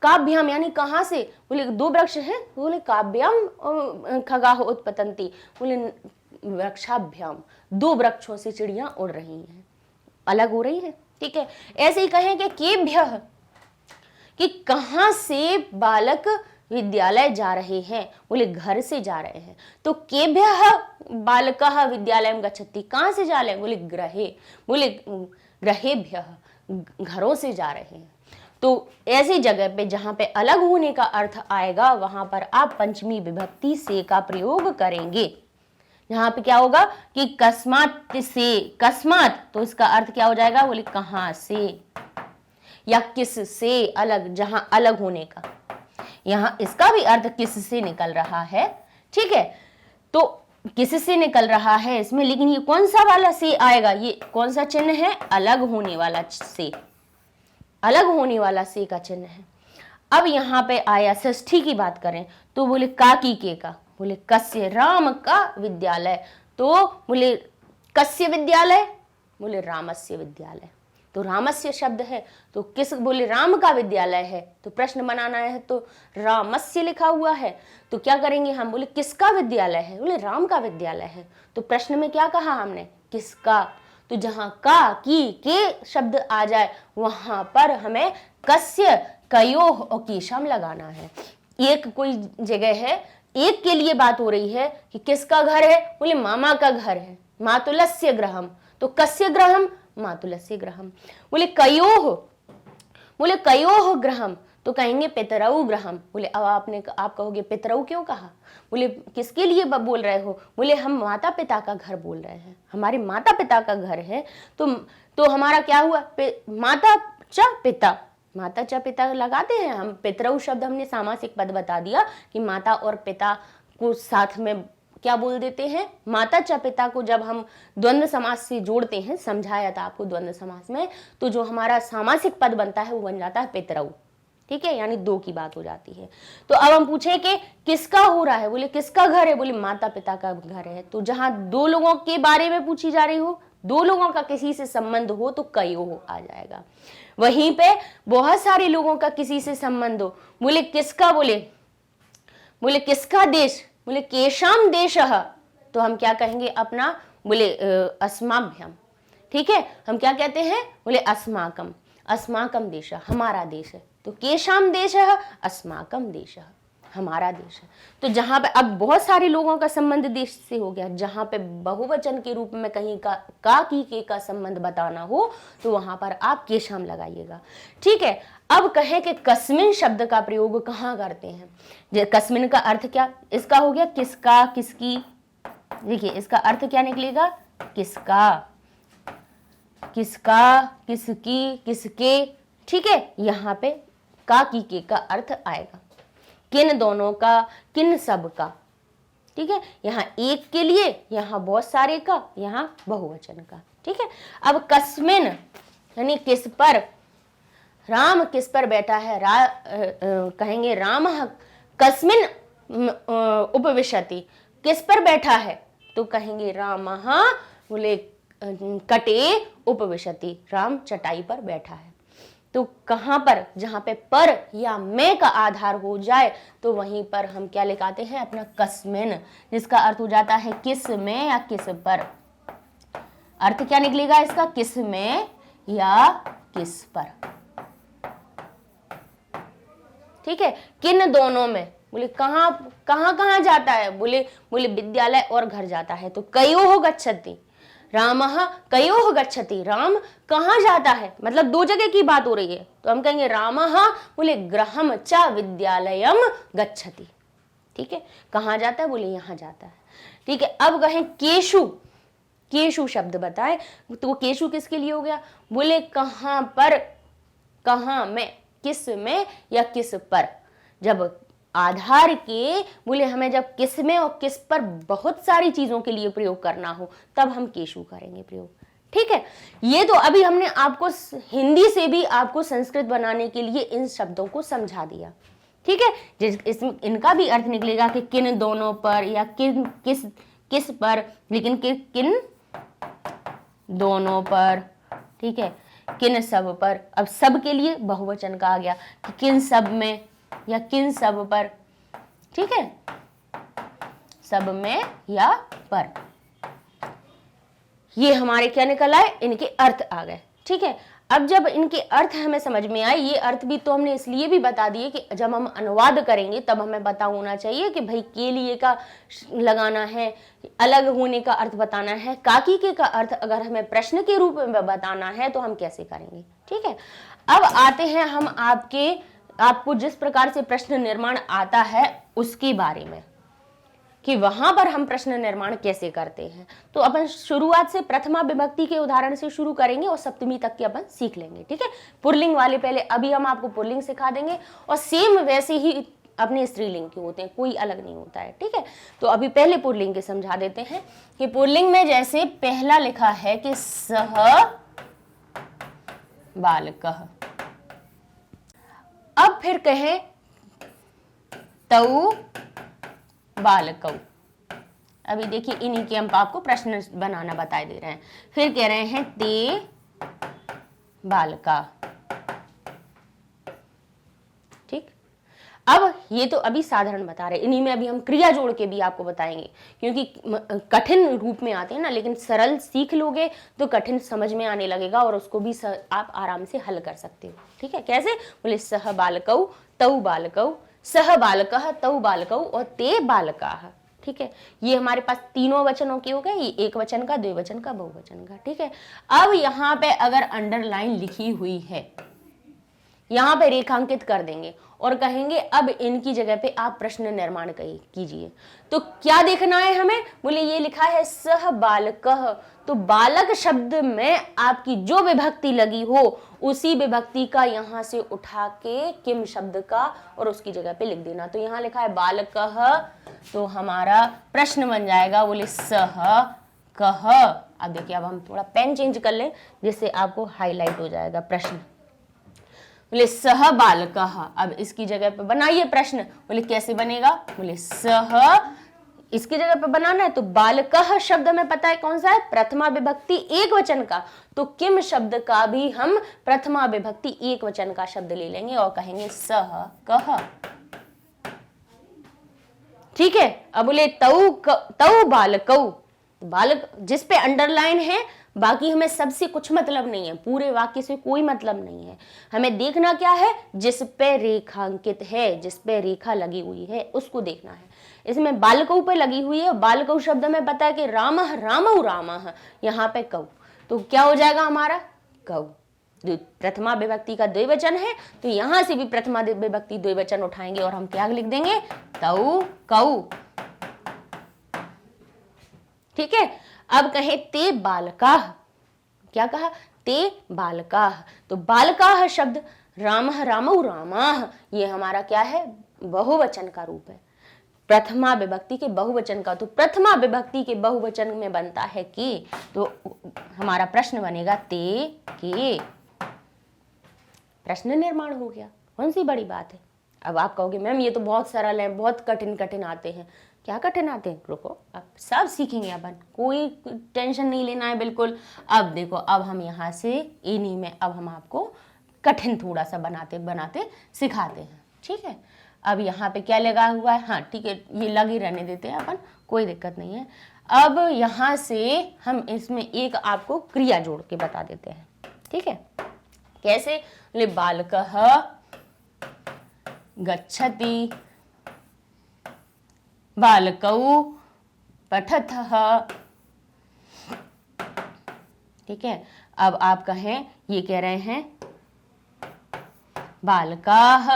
काभ्याम यानी कहां से, बोले दो वृक्ष हैं, बोले काभ्याम खगाः उत्पतन्ति, बोले वृक्षाभ्याम, दो वृक्षों से चिड़िया उड़ रही हैं, अलग हो रही है। ठीक है, ऐसे ही कहें कि केभ्यः, कि कहां से बालक विद्यालय जा रहे हैं, बोले घर से जा रहे हैं, तो केभ्यः बालकः विद्यालयं गच्छति, कहां से जा रहे हैं, बोले गृहे, बोले गृहेभ्यः, घरों से जा रहे हैं। तो ऐसी जगह पे जहां पे अलग होने का अर्थ आएगा वहां पर आप पंचमी विभक्ति से का प्रयोग करेंगे। यहाँ पे क्या होगा कि कस्मात से, कस्मात, तो इसका अर्थ क्या हो जाएगा, बोले कहां से। या किस से अलग, जहां अलग होने का, यहां इसका भी अर्थ किस से निकल रहा है। ठीक है, तो किस से निकल रहा है इसमें, लेकिन ये कौन सा वाला से आएगा, ये कौन सा चिन्ह है, अलग होने वाला से, अलग होने वाला से का चिन्ह है। अब यहाँ पे आया षष्ठी की बात करें तो बोले काकी के का, बोले कस्य, राम का विद्यालय, तो बोले कस्य विद्यालय, बोले रामस्य विद्यालय, तो रामस्य शब्द है तो किस, बोले राम का विद्यालय है, तो प्रश्न बनाना है तो रामस्य लिखा हुआ है, तो क्या करेंगे हम, बोले किसका विद्यालय है, बोले राम का विद्यालय है, तो प्रश्न में क्या कहा हमने, किसका, तो जहां का, की, के शब्द आ जाए वहां पर हमें कस्य, कयोह और केशम लगाना है। एक कोई जगह है, एक के लिए बात हो रही है कि किसका घर है, बोले मामा का घर है, मातुलस्य गृहम, तो कस्य गृहम, मातुलस्य गृहम। बोले कयोह, बोले कयोह गृहम, तो कहेंगे पितरऊ गृहम। बोले अब आप कहोगे पितरऊ क्यों कहा, बोले किसके लिए बोल रहे हो, बोले हम माता पिता का घर बोल रहे हैं, हमारे माता पिता का घर है, तो हमारा क्या हुआ, माता च पिता, माता च पिता लगाते हैं हम, पितरऊ शब्द हमने सामासिक पद बता दिया कि माता और पिता को साथ में क्या बोल देते हैं, माता च पिता को जब हम द्वंद्व समास से जोड़ते हैं, समझाया था आपको द्वंद्व समास में, तो जो हमारा सामासिक पद बनता है वो बन जाता है पितरऊ। ठीक है, यानी दो की बात हो जाती है। तो अब हम पूछे कि किसका हो रहा है, बोले किसका घर है, बोले माता पिता का घर है, तो जहां दो लोगों के बारे में पूछी जा रही हो, दो लोगों का किसी से संबंध हो तो कयो आ जाएगा। वहीं पे बहुत सारे लोगों का किसी से संबंध हो, बोले किसका, बोले किसका देश, बोले केशाम देशः, तो हम क्या कहेंगे अपना, बोले अस्माभ्यम। ठीक है, हम क्या कहते हैं, बोले अस्माकम, अस्माकम देश, हमारा देश है, तो केशाम देशः अस्माकम देशः, हमारा देश है। तो जहां पे अब बहुत सारे लोगों का संबंध देश से हो गया, जहां पे बहुवचन के रूप में कहीं का की के का संबंध बताना हो तो वहां पर आप केशाम लगाइएगा। ठीक है, अब कहें कि कस्मिन शब्द का प्रयोग कहाँ करते हैं, कस्मिन का अर्थ क्या, इसका हो गया किसका, किसकी, देखिए इसका अर्थ क्या निकलेगा, किसका, किसका, किसकी, किसके। ठीक है, यहाँ पे का की के का अर्थ आएगा किन दोनों का, किन सब का। ठीक है, यहाँ एक के लिए, यहाँ बहुत सारे का, यहाँ बहुवचन का। ठीक है, अब कस्मिन यानी किस पर, राम किस पर बैठा है, कहेंगे राम कस्मिन उपविशति, किस पर बैठा है, तो कहेंगे राम, बोले कटे उपविशति, राम चटाई पर बैठा है। तो कहां पर, जहां पे पर या मैं का आधार हो जाए तो वहीं पर हम क्या लिखाते हैं अपना कस्मिन, जिसका अर्थ हो जाता है किस में या किस पर। अर्थ क्या निकलेगा इसका, किस में या किस पर। ठीक है, किन दोनों में, बोले कहां कहां जाता है, बोले विद्यालय और घर जाता है, तो कयोः गच्छति, रामः कयोः गच्छति, राम कहाँ जाता है, मतलब दो जगह की बात हो रही है, तो हम कहेंगे रामः बोले गृहम च विद्यालयम गच्छति। ठीक है, कहाँ जाता है, बोले यहाँ जाता है। ठीक है, अब कहें केशु, केशु शब्द बताए तो केशु किसके लिए हो गया, बोले कहाँ पर, कहाँ में, किस में या किस पर। जब आधार के बोले हमें जब किस में और किस पर बहुत सारी चीजों के लिए प्रयोग करना हो तब हम केशु करेंगे प्रयोग। ठीक है, ये तो अभी हमने आपको हिंदी से भी आपको संस्कृत बनाने के लिए इन शब्दों को समझा दिया। ठीक है, इनका भी अर्थ निकलेगा कि किन दोनों पर या किन किस पर, लेकिन किन दोनों पर। ठीक है, किन सब पर, अब सब के लिए बहुवचन का आ गया कि किन सब में या किन सब पर। ठीक है, सब में या पर, ये हमारे क्या निकल आए, इनके अर्थ आ गए। ठीक है, अब जब इनके अर्थ हमें समझ में आए, ये अर्थ भी तो हमने इसलिए भी बता दिए कि जब हम अनुवाद करेंगे तब हमें पता होना चाहिए कि भाई के लिए का लगाना है, अलग होने का अर्थ बताना है, काकी के का अर्थ अगर हमें प्रश्न के रूप में बताना है तो हम कैसे करेंगे। ठीक है, अब आते हैं हम आपको जिस प्रकार से प्रश्न निर्माण आता है उसके बारे में। कि वहां पर हम प्रश्न निर्माण कैसे करते हैं। तो अपन शुरुआत से प्रथमा विभक्ति के उदाहरण से शुरू करेंगे और सप्तमी तक के अपन सीख लेंगे, ठीक है। पुल्लिंग वाले पहले अभी हम आपको पुल्लिंग सिखा देंगे और सेम वैसे ही अपने स्त्रीलिंग के होते हैं, कोई अलग नहीं होता है, ठीक है। तो अभी पहले पुल्लिंग के समझा देते हैं कि पुल्लिंग में जैसे पहला लिखा है कि सह बालकः, अब फिर कहें तौ बालकौ। अभी देखिए इन्हीं के हम आपको प्रश्न बनाना बताए दे रहे हैं। फिर कह रहे हैं ते बालका, ठीक। अब ये तो अभी साधारण बता रहे, इन्हीं में अभी हम क्रिया जोड़ के भी आपको बताएंगे, क्योंकि कठिन रूप में आते हैं ना, लेकिन सरल सीख लोगे तो कठिन समझ में आने लगेगा और उसको भी आप आराम से हल कर सकते हो, ठीक है। कैसे? बोले सह बालकौ तौ बालकौ, सह बालकः तौ बालकौ और ते बालकाः, ठीक है। ये हमारे पास तीनों वचनों के हो गए, ये एक वचन का, द्विवचन का, बहुवचन का, ठीक है। अब यहाँ पे अगर अंडरलाइन लिखी हुई है, यहाँ पे रेखांकित कर देंगे और कहेंगे अब इनकी जगह पे आप प्रश्न निर्माण कीजिए। तो क्या देखना है हमें? बोले ये लिखा है सह बालकः, तो बालक शब्द में आपकी जो विभक्ति लगी हो उसी विभक्ति का यहाँ से उठा के किम शब्द का और उसकी जगह पे लिख देना। तो यहाँ लिखा है बालकः, तो हमारा प्रश्न बन जाएगा बोले सह कह। अब देखिए, अब हम थोड़ा पेन चेंज कर लें जिससे आपको हाईलाइट हो जाएगा प्रश्न। बोले सह बालकः, अब इसकी जगह पे बनाइए प्रश्न। बोले कैसे बनेगा? बोले सह, इसकी जगह पे बनाना है तो बालकः शब्द हमें पता है कौन सा है, प्रथमा विभक्ति एक वचन का, तो किम शब्द का भी हम प्रथमा विभक्ति एक वचन का शब्द ले लेंगे और कहेंगे सह कह, ठीक है। अब बोले तौ बालकौ, बालक जिस पे अंडरलाइन है, बाकी हमें सबसे कुछ मतलब नहीं है, पूरे वाक्य से कोई मतलब नहीं है। हमें देखना क्या है? जिस पे रेखांकित है, जिस पे रेखा लगी हुई है उसको देखना है। इसमें बालकौ पे लगी हुई है, बालकौ शब्द में पता है कि रामः रामौ रामः, यहाँ पे कौ, तो क्या हो जाएगा हमारा कौ। प्रथमा विभक्ति का द्विवचन है तो यहां से भी प्रथमा विभक्ति द्विवचन उठाएंगे और हम क्या लिख देंगे? तौ कौ, ठीक है। अब कहे ते बालकाः, क्या कहा? ते बालकाः, तो बालकाः शब्द रामः रामौ रामाः, ये हमारा क्या है? बहुवचन का रूप है, प्रथमा विभक्ति के बहुवचन का। तो प्रथमा विभक्ति के बहुवचन में बनता है कि, तो हमारा प्रश्न बनेगा ते के। प्रश्न निर्माण हो गया, कौन सी बड़ी बात है। अब आप कहोगे मैम ये तो बहुत सरल है, बहुत कठिन कठिन आते हैं। क्या कठिन आते हैं? रुको, अब सब सीखेंगे अपन, कोई टेंशन नहीं लेना है बिल्कुल। अब देखो, अब हम यहाँ से इन्हीं में अब हम आपको कठिन थोड़ा सा बनाते बनाते सिखाते हैं, ठीक है। अब यहाँ पे क्या लगा हुआ है? हाँ ठीक है, ये लग ही रहने देते हैं अपन, कोई दिक्कत नहीं है। अब यहाँ से हम इसमें एक आपको क्रिया जोड़ के बता देते हैं, ठीक है। कैसे? ले बालकः गच्छति, बालकौ पठतः, ठीक है। अब आप कहें, ये कह रहे हैं बालकाः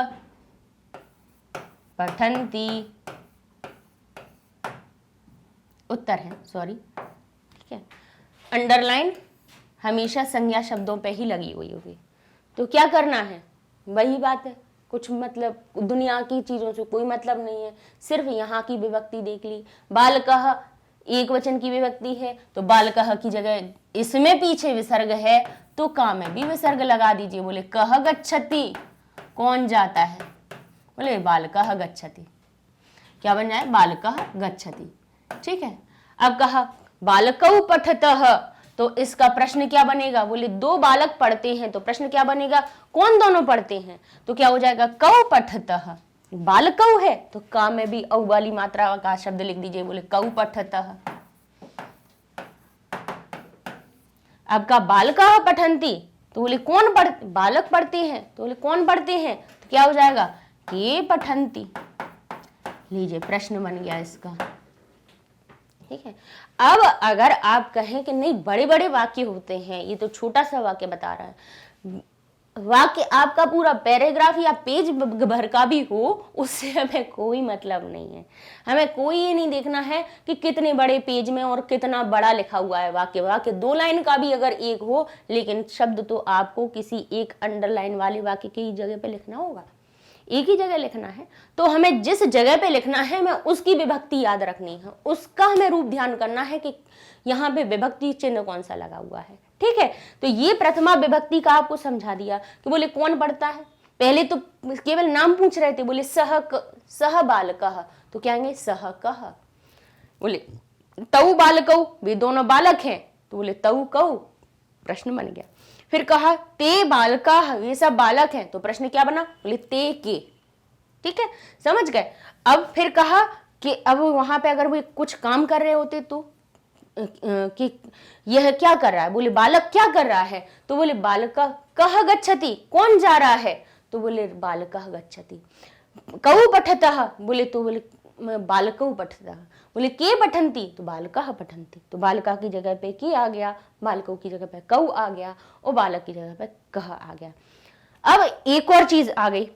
पठन्ति, उत्तर है, सॉरी, ठीक है। अंडरलाइन हमेशा संज्ञा शब्दों पे ही लगी हुई होगी, तो क्या करना है? वही बात है, कुछ मतलब दुनिया की चीजों से कोई मतलब नहीं है, सिर्फ यहाँ की विभक्ति देख ली। बालकः एक वचन की विभक्ति है तो बालकः की जगह इसमें पीछे विसर्ग है तो का में भी विसर्ग लगा दीजिए। बोले कह गच्छति, कौन जाता है? बोले बालकः गच्छति, क्या बन जाए? बालकः गच्छति, ठीक है। अब कहा बालकौ पठतः, तो इसका प्रश्न क्या बनेगा? बोले दो बालक पढ़ते हैं, तो प्रश्न क्या बनेगा? कौन दोनों पढ़ते हैं? तो क्या हो जाएगा? कौ पठतः, बालकौ है तो का में भी औ वाली मात्रा का शब्द लिख दीजिए। बोले कौ पठतः। अब का बालकाः पठन्ति, तो बोले कौन बालक पढ़ते हैं, तो बोले कौन पढ़ते हैं? तो क्या हो जाएगा? के पठन्ति। लीजिए प्रश्न बन गया इसका, ठीक है। अब अगर आप कहें कि नहीं बड़े बड़े वाक्य होते हैं, ये तो छोटा सा वाक्य बता रहा है, वाक्य आपका पूरा पैराग्राफ या पेज भर का भी हो, उससे हमें कोई मतलब नहीं है। हमें कोई ये नहीं देखना है कि कितने बड़े पेज में और कितना बड़ा लिखा हुआ है वाक्य। वाक्य 2 लाइन का भी अगर एक हो, लेकिन शब्द तो आपको किसी एक अंडरलाइन वाले वाक्य की जगह पे लिखना होगा, एक ही जगह लिखना है। तो हमें जिस जगह पे लिखना है, हमें उसकी विभक्ति याद रखनी है, उसका हमें रूप ध्यान करना है कि यहाँ पे विभक्ति चिन्ह कौन सा लगा हुआ है। ठीक है, तो ये प्रथमा विभक्ति का आपको समझा दिया कि बोले कौन पढ़ता है। पहले तो केवल नाम पूछ रहे थे, बोले सह बालकः, तो क्या कहेंगे सह कः। बोले तऊ बालकऊ, वे दोनों बालक हैं, तो बोले तऊ कऊ, प्रश्न बन गया। फिर कहा ते बालका, ये सब बालक हैं, तो प्रश्न क्या बना, बोले ते के। ठीक है, समझ गए। अब फिर कहा कि अब वहां पे अगर वो कुछ काम कर रहे होते तो कि यह क्या कर रहा है, बोले बालक क्या कर रहा है, तो बोले बालका कह गच्छति, कौन जा रहा है, तो बोले बालकः गच्छति। कौ पठतः, बोले तो बोले बालकौ पठतः। बोले के पठन्ति, तो बालकः पठन्ति। तो बालका की जगह पे के आ गया, बालकों की जगह पे कौ आ गया, और बालक की जगह पे कह आ गया। अब एक और चीज आ गई,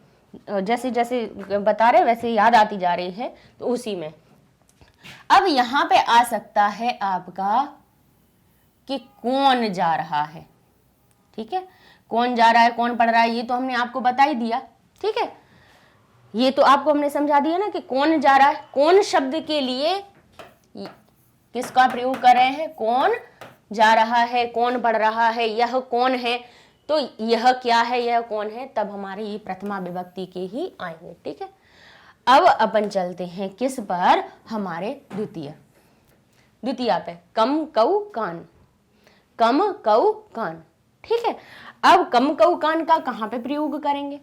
जैसे जैसे बता रहे वैसे याद आती जा रही है, तो उसी में अब यहां पे आ सकता है आपका कि कौन जा रहा है। ठीक है, कौन जा रहा है, कौन पढ़ रहा है, ये तो हमने आपको बता ही दिया। ठीक है, ये तो आपको हमने समझा दिया ना कि कौन जा रहा है। कौन शब्द के लिए किसका प्रयोग कर रहे हैं, कौन जा रहा है, कौन पढ़ रहा है, यह कौन है, तो यह क्या है, यह कौन है, तब हमारे ये प्रथमा विभक्ति के ही आएंगे। ठीक है, अब अपन चलते हैं किस पर, हमारे द्वितीय पे, कम कऊ कान, कम कऊ कान। ठीक है, अब कम कऊ कान का कहां पे प्रयोग करेंगे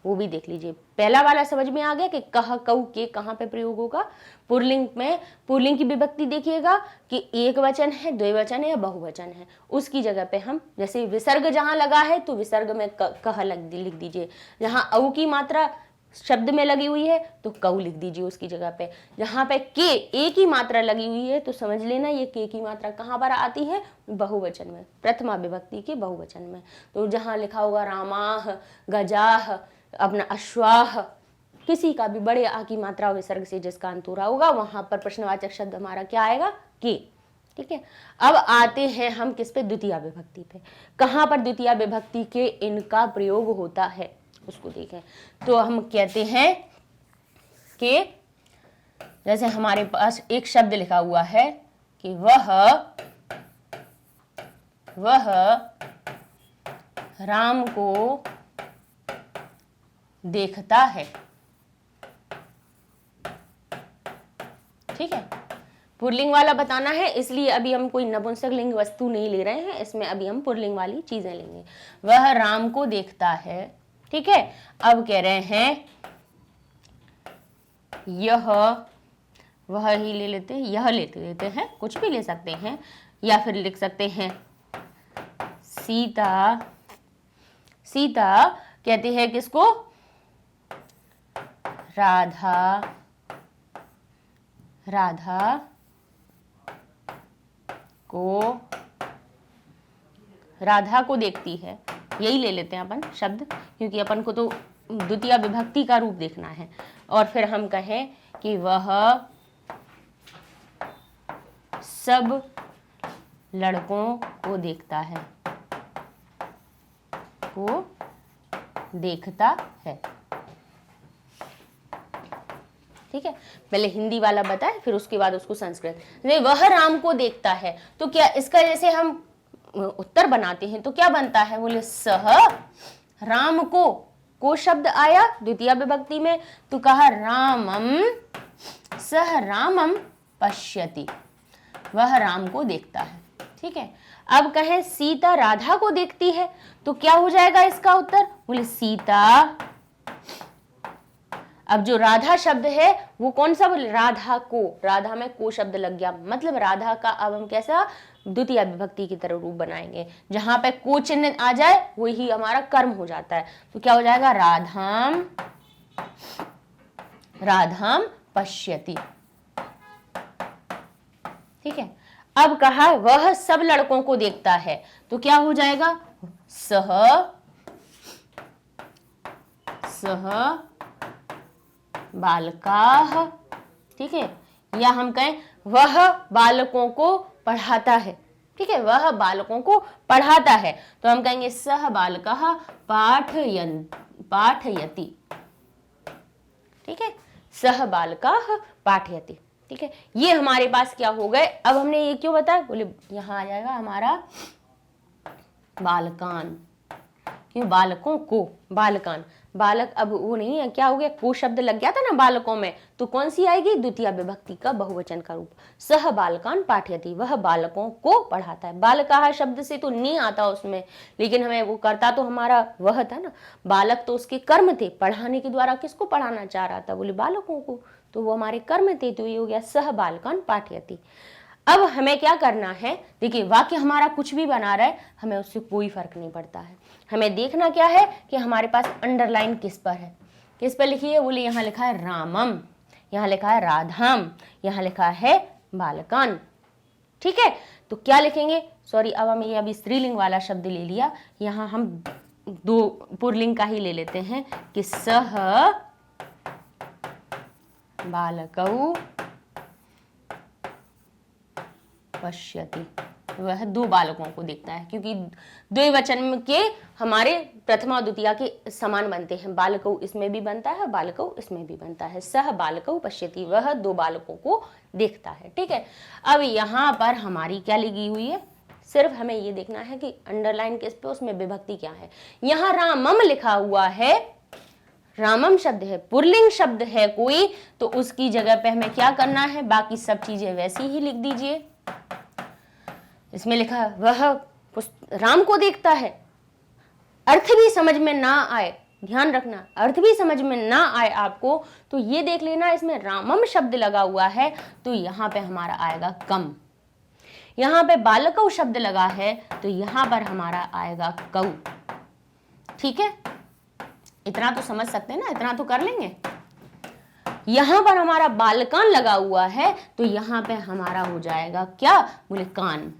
वो भी देख लीजिए। पहला वाला समझ में आ गया कि कह कऊ के कहां पे प्रयोग होगा। पुल्लिंग में पुल्लिंग की विभक्ति देखिएगा कि एक वचन है, द्विवचन है या बहुवचन है, उसकी जगह पे हम जैसे विसर्ग जहां लगा है तो विसर्ग में कह लिख दीजिए। जहां औ की मात्रा शब्द में लगी हुई है तो कऊ लिख दीजिए उसकी जगह पे। जहां पे के एक ही मात्रा लगी हुई है तो समझ लेना ये के की मात्रा कहां पर आती है, बहुवचन में, प्रथमा विभक्ति के बहुवचन में। तो जहां लिखा होगा रामाह, गजाह, अपना अश्वाह, किसी का भी बड़े आ की मात्रा विसर्ग से जिसका अंत हो रहा होगा वहां पर प्रश्नवाचक शब्द हमारा क्या आएगा, के। ठीक है, अब आते हैं हम किस पे, द्वितीय विभक्ति पे। कहां पर द्वितीय विभक्ति के इनका प्रयोग होता है उसको देखें। तो हम कहते हैं कि जैसे हमारे पास एक शब्द लिखा हुआ है कि वह राम को देखता है। ठीक है, पुल्लिंग वाला बताना है, इसलिए अभी हम कोई नपुंसक लिंग वस्तु नहीं ले रहे हैं, इसमें अभी हम पुल्लिंग वाली चीजें लेंगे। वह राम को देखता है। ठीक है, अब कह रहे हैं यह, वह ही ले लेते हैं, यह लेते हैं, कुछ भी ले सकते हैं, या फिर लिख सकते हैं सीता। सीता कहती है किसको, राधा को देखती है। यही ले लेते हैं अपन शब्द, क्योंकि अपन को तो द्वितीय विभक्ति का रूप देखना है। और फिर हम कहें कि वह सब लड़कों को देखता है, है। ठीक है, पहले हिंदी वाला बताए फिर उसके बाद उसको संस्कृत। वह राम को देखता है, तो क्या इसका जैसे हम उत्तर बनाते हैं तो क्या बनता है, बोले सह राम को शब्द आया द्वितीय विभक्ति में, तो कहा रामम, सह रामम पश्यति, वह राम को देखता है। ठीक है, अब कहें सीता राधा को देखती है, तो क्या हो जाएगा इसका उत्तर, बोले सीता। अब जो राधा शब्द है वो कौन सा, बोले राधा को, राधा में को शब्द लग गया, मतलब राधा का अब हम कैसा द्वितीय विभक्ति की तरह रूप बनाएंगे। जहां पे को चिन्ह आ जाए वही हमारा कर्म हो जाता है, तो क्या हो जाएगा, राधाम पश्यति। ठीक है, अब कहा वह सब लड़कों को देखता है, तो क्या हो जाएगा, सह सह बालकाः, ठीक है, या हम कहें वह बालकों को पढ़ाता है, ठीक है, वह बालकों को पढ़ाता है, तो हम कहेंगे सह बालकः पाठयति, ठीक है, सह बालकः पाठयति, ठीक है। ये हमारे पास क्या हो गए, अब हमने ये क्यों बताया, बोले यहां आ जाएगा हमारा बालकान, क्यों, बालकों को, बालकान, बालक अब वो नहीं है, क्या हो गया, को शब्द लग गया था ना बालकों में, तो कौन सी आएगी, द्वितीय विभक्ति का बहुवचन का रूप, सह बालकान पाठयति, वह बालकों को पढ़ाता है। बालकाः शब्द से तो नहीं आता उसमें, लेकिन हमें वो करता तो हमारा वह था ना, बालक तो उसके कर्म थे, पढ़ाने के द्वारा किसको पढ़ाना चाह रहा था, बोले बालकों को, तो वो हमारे कर्म थे, तो ये हो गया सह बालकान पाठयति। अब हमें क्या करना है, देखिए वाक्य हमारा कुछ भी बना रहा है, हमें उससे कोई फर्क नहीं पड़ता है, हमें देखना क्या है कि हमारे पास अंडरलाइन किस पर है, किस पर लिखी है, बोले यहाँ लिखा है रामम, यहाँ लिखा है राधाम, यहाँ लिखा है बालकान, ठीक है। तो क्या लिखेंगे, सॉरी, अब हम ये अभी स्त्रीलिंग वाला शब्द ले लिया, यहाँ हम दो पुल्लिंग का ही ले लेते हैं कि सह बालकौ पश्यति, वह दो बालकों को देखता है, क्योंकि द्विवचन के हमारे प्रथमा द्वितीया के समान बनते हैं, बालकौ इसमें भी बनता है, बालकौ इसमें भी बनता है, सह बालकौ पश्यति, वह दो बालकों को देखता है, ठीक है। अब यहाँ पर हमारी क्या लगी हुई है, सिर्फ हमें ये देखना है कि अंडरलाइन किस पे, उसमें विभक्ति क्या है। यहाँ रामम लिखा हुआ है, रामम शब्द है, पुल्लिंग शब्द है कोई, तो उसकी जगह पे हमें क्या करना है, बाकी सब चीजें वैसी ही लिख दीजिए। इसमें लिखा है वह राम को देखता है, अर्थ भी समझ में ना आए, ध्यान रखना, अर्थ भी समझ में ना आए आपको, तो ये देख लेना इसमें रामम शब्द लगा हुआ है, तो यहाँ पे हमारा आएगा कम, यहाँ पे बालकौ शब्द लगा है, तो यहाँ पर हमारा आएगा कौ, ठीक है। इतना तो समझ सकते हैं ना, इतना तो कर लेंगे। यहां पर हमारा बालकान लगा हुआ है, तो यहां पे हमारा हो जाएगा क्या, बोले कान,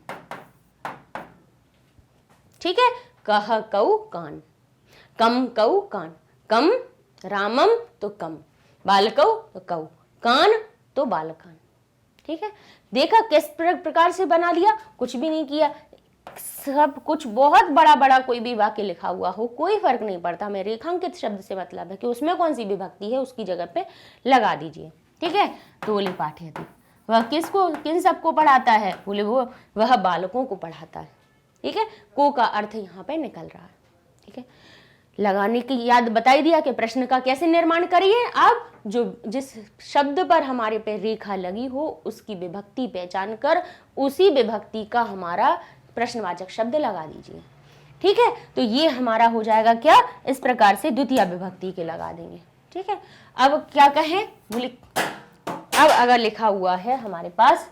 ठीक है, कह कौ कान, कम कौ कान, कम रामम तो कम, बालकौ तो कौ, कान तो बालकान, ठीक है। देखा किस प्रकार से बना दिया, कुछ भी नहीं किया, सब कुछ बहुत बड़ा बड़ा कोई भी वाक्य लिखा हुआ हो कोई फर्क नहीं पड़ता, हमें रेखांकित शब्द से मतलब है कि उसमें कौन सी विभक्ति है उसकी जगह पे लगा दीजिए, ठीक है। तो बोले पाठयति, वह किसको, किन सबको पढ़ाता है, बोले वो वह बालकों को पढ़ाता है, ठीक है। को का अर्थ यहाँ पे निकल रहा है, ठीक है। लगाने की याद बताई दिया कि प्रश्न का कैसे निर्माण करिए, आप जो जिस शब्द पर हमारे पे रेखा लगी हो उसकी विभक्ति पहचान कर उसी विभक्ति का हमारा प्रश्नवाचक शब्द लगा दीजिए, ठीक है। तो ये हमारा हो जाएगा क्या, इस प्रकार से द्वितीय विभक्ति के लगा देंगे, ठीक है। अब क्या कहें, बोले अब अगर लिखा हुआ है हमारे पास,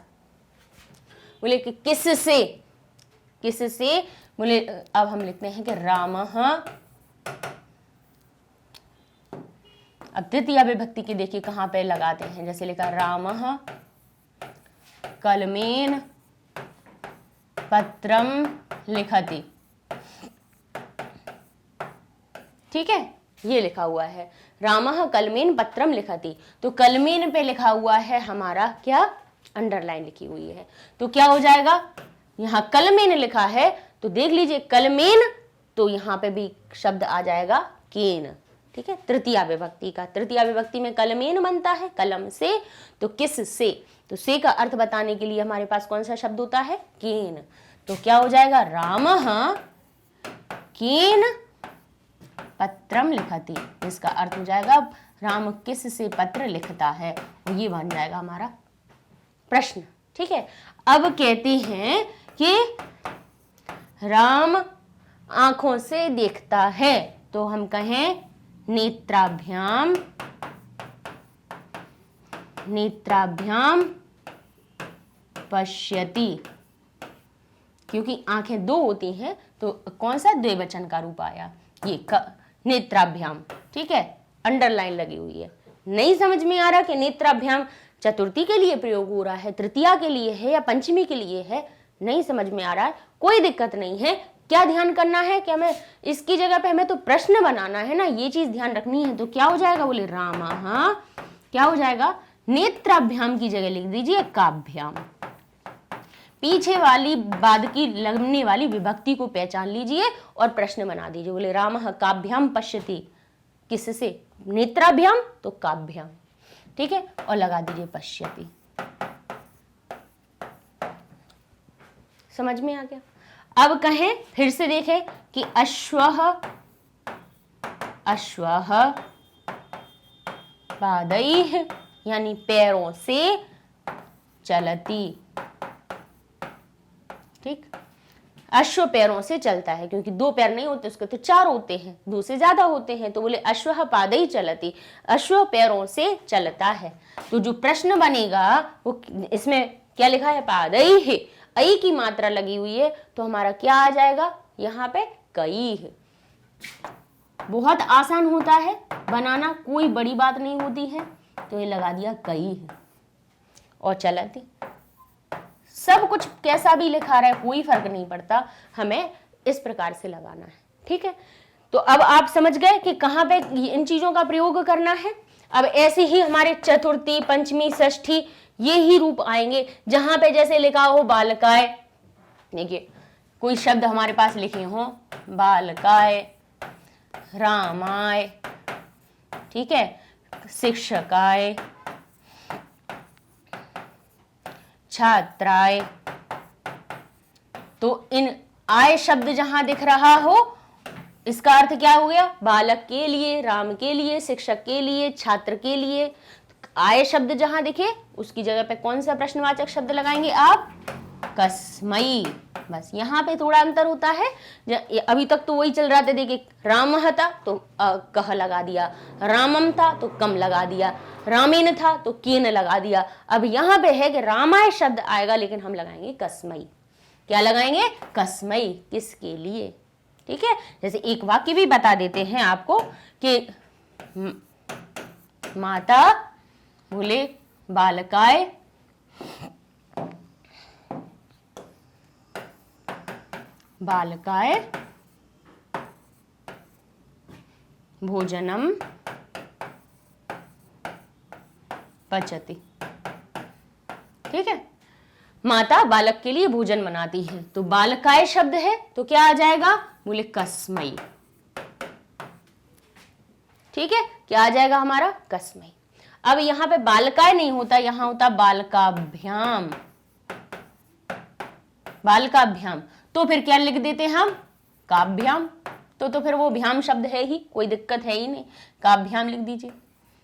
बोले कि किससे, किससे, बोले अब हम लिखते हैं कि रामः, अब द्वितीय विभक्ति की देखिए कहां पे लगाते हैं, जैसे लिखा रामः कलमेन पत्रम लिखति, ठीक है, ये लिखा हुआ है रामः कलमेन पत्रम लिखति, तो कलमेन पे लिखा हुआ है हमारा क्या, अंडरलाइन लिखी हुई है, तो क्या हो जाएगा, यहाँ कलमेन लिखा है तो देख लीजिए कलमेन, तो यहाँ पे भी शब्द आ जाएगा केन, ठीक है, तृतीय विभक्ति का, तृतीय विभक्ति में कलमेन बनता है कलम से, तो किस से, तो से का अर्थ बताने के लिए हमारे पास कौन सा शब्द होता है, केन, तो क्या हो जाएगा, रामः केन पत्रम लिखति, इसका अर्थ हो जाएगा राम किस से पत्र लिखता है, ये बन जाएगा हमारा प्रश्न, ठीक है। अब कहते हैं कि राम आंखों से देखता है, तो हम कहें नेत्राभ्याम, नेत्राभ्याम पश्यति, क्योंकि आंखें दो होती हैं तो कौन सा द्विवचन का रूप आया, ये नेत्राभ्याम, ठीक है, अंडरलाइन लगी हुई है। नहीं समझ में आ रहा कि नेत्राभ्याम चतुर्थी के लिए प्रयोग हो रहा है, तृतीया के लिए है या पंचमी के लिए है, नहीं समझ में आ रहा है, कोई दिक्कत नहीं है, क्या ध्यान करना है कि हमें इसकी जगह पे हमें तो प्रश्न बनाना है ना, ये चीज ध्यान रखनी है। तो क्या हो जाएगा, बोले रामः, क्या हो जाएगा, नेत्राभ्याम की जगह लिख दीजिए काभ्याम। पीछे वाली बाद की लगने वाली विभक्ति को पहचान लीजिए और प्रश्न बना दीजिए। बोले रामः काभ्याम पश्यति, किससे, नेत्राभ्याम तो काभ्याम, ठीक है, और लगा दीजिए पश्यति। समझ में आ गया। अब कहें, फिर से देखें कि अश्वः, अश्वः पादैः यानी पैरों से चलती, ठीक, अश्व पैरों से चलता है, क्योंकि दो पैर नहीं होते उसके तो चार होते हैं, दो से ज्यादा होते हैं। तो बोले अश्वः पादैः चलति, अश्व पैरों से चलता है। तो जो प्रश्न बनेगा वो इसमें क्या लिखा है, पादैः, ऐ की मात्रा लगी हुई है, तो हमारा क्या आ जाएगा यहाँ पे, कैः। बहुत आसान होता है बनाना, कोई बड़ी बात नहीं होती है। तो ये लगा दिया कैः और चलति। सब कुछ कैसा भी लिखा रहा है कोई फर्क नहीं पड़ता, हमें इस प्रकार से लगाना है, ठीक है। तो अब आप समझ गए कि कहाँ पे इन चीजों का प्रयोग करना है। अब ऐसे ही हमारे चतुर्थी, पंचमी, षष्ठी ये ही रूप आएंगे, जहां पे जैसे लिखा हो बालकाय, देखिए कोई शब्द हमारे पास लिखे हो, बालकाय, रामाय, ठीक है, शिक्षकाय, छात्राय। तो इन आय शब्द जहां दिख रहा हो, इसका अर्थ क्या हो गया, बालक के लिए, राम के लिए, शिक्षक के लिए, छात्र के लिए। आय शब्द जहां दिखे उसकी जगह पे कौन सा प्रश्नवाचक शब्द लगाएंगे आप, कस्मै। बस यहाँ पे थोड़ा अंतर होता है, अभी तक तो वही चल रहा था। देखिए रामः था तो कह लगा दिया, रामम था तो कम लगा दिया, रामेन था तो केन लगा दिया। अब यहाँ पे है कि रामाय शब्द आएगा लेकिन हम लगाएंगे कस्मै। क्या लगाएंगे, कस्मै, किसके लिए, ठीक है। जैसे एक वाक्य भी बता देते हैं आपको कि माता बोले बालकाय बालकाय भोजनम पचति, ठीक है। माता बालक के लिए भोजन बनाती है, तो बालकाय शब्द है तो क्या आ जाएगा, बोले कस्मै, ठीक है। क्या आ जाएगा हमारा, कस्मै। अब यहां पे बालकाय नहीं होता, यहां होता बालकाभ्याम, बालकाभ्याम। तो फिर क्या लिख देते हम, काभ्याम। तो फिर वो भ्याम शब्द है ही, कोई दिक्कत है ही नहीं, काभ्याम लिख दीजिए,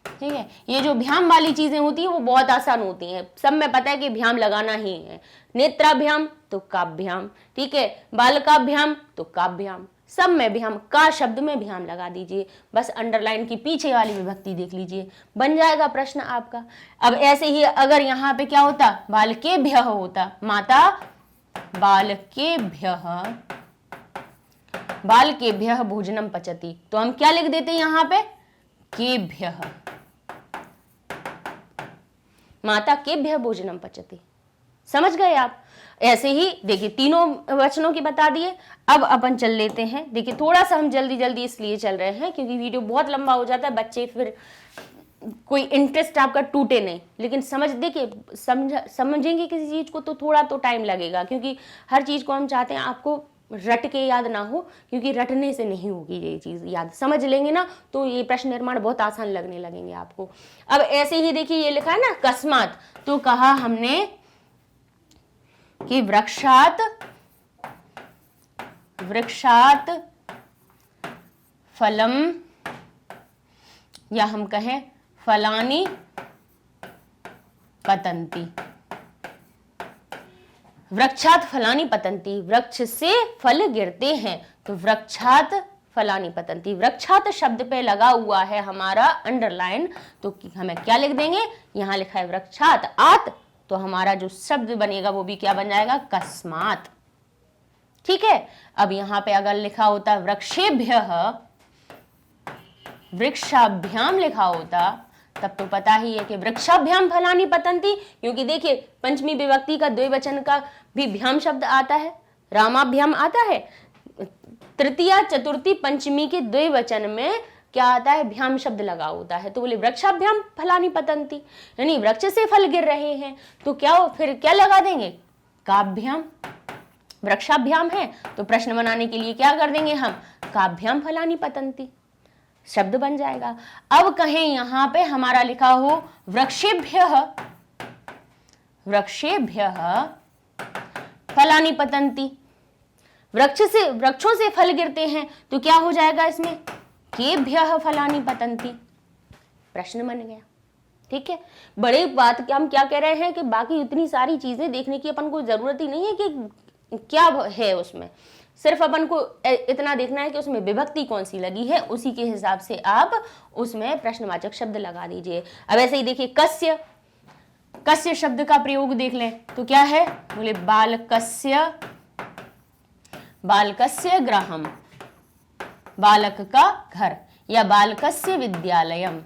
ठीक है। ये जो भ्याम वाली चीजें होती है वो बहुत आसान होती हैं, सब में पता है कि भ्याम लगाना ही है। नेत्राभ्याम तो काभ्याम, ठीक है, बालकाभ्याम तो काभ्याम, सब में भ्याम, का शब्द में भ्याम लगा दीजिए। बस अंडरलाइन की पीछे वाली विभक्ति देख लीजिए, बन जाएगा प्रश्न आपका। अब ऐसे ही अगर यहाँ पे क्या होता, बालकेभ्यः होता, माता बालकेभ्यः भोजनम पचति, तो हम क्या लिख देते हैं यहाँ पे, केभ्यः, माता केभ्यः भोजनम पचति। समझ गए आप। ऐसे ही देखिए तीनों वचनों की बता दिए। अब अपन चल लेते हैं, देखिए थोड़ा सा हम जल्दी जल्दी इसलिए चल रहे हैं क्योंकि वीडियो बहुत लंबा हो जाता है, बच्चे फिर कोई इंटरेस्ट आपका टूटे नहीं। लेकिन देखिए समझेंगे किसी चीज को तो थोड़ा तो टाइम लगेगा, क्योंकि हर चीज को हम चाहते हैं आपको रट के याद ना हो, क्योंकि रटने से नहीं होगी ये चीज याद। समझ लेंगे ना तो ये प्रश्न निर्माण बहुत आसान लगने लगेंगे आपको। अब ऐसे ही देखिए ये लिखा है ना कस्मात, तो कहा हमने कि वृक्षात फलम, या हम कहें फलानी पतंती, वृक्षात फलानी पतंती, वृक्ष से फल गिरते हैं, तो वृक्षात फलानी पतंती। वृक्षात शब्द पे लगा हुआ है हमारा अंडरलाइन, तो हमें क्या लिख देंगे, यहां लिखा है वृक्षात आत, तो हमारा जो शब्द बनेगा वो भी क्या बन जाएगा, कस्मात, ठीक है। अब यहां पे अगर लिखा होता वृक्षेभ्यः, वृक्षाभ्याम लिखा होता, तब तो पता ही है कि वृक्षाभ्याम फलानी पतंती, क्योंकि देखिए पंचमी विभक्ति का द्विवचन का भी भ्याम शब्द आता है, रामाभ्याम आता है, तृतीया चतुर्थी पंचमी के द्विवचन में क्या आता है, भ्याम शब्द लगा होता है। तो बोले वृक्षाभ्याम फलानी पतंती, यानी वृक्ष से फल गिर रहे हैं, तो क्या फिर क्या लगा देंगे, काभ्याम। वृक्षाभ्याम है तो प्रश्न बनाने के लिए क्या कर देंगे हम, काभ्याम फलानी पतंती, शब्द बन जाएगा। अब कहें यहां पे हमारा लिखा हो वृक्षेभ्यः, वृक्षेभ्यः फलानी पतंती, वृक्षों से फल गिरते हैं, तो क्या हो जाएगा इसमें, केभ्यः फलानी पतंती, प्रश्न बन गया। ठीक है, बड़ी बात हम क्या कह रहे हैं कि बाकी इतनी सारी चीजें देखने की अपन को जरूरत ही नहीं है कि क्या है उसमें, सिर्फ अपन को इतना देखना है कि उसमें विभक्ति कौन सी लगी है, उसी के हिसाब से आप उसमें प्रश्नवाचक शब्द लगा दीजिए। अब ऐसे ही देखिए कस्य, कस्य शब्द का प्रयोग देख लें तो क्या है, बोले बालकस्य, बालकस्य गृहम, बालक का घर, या बालकस्य विद्यालयम,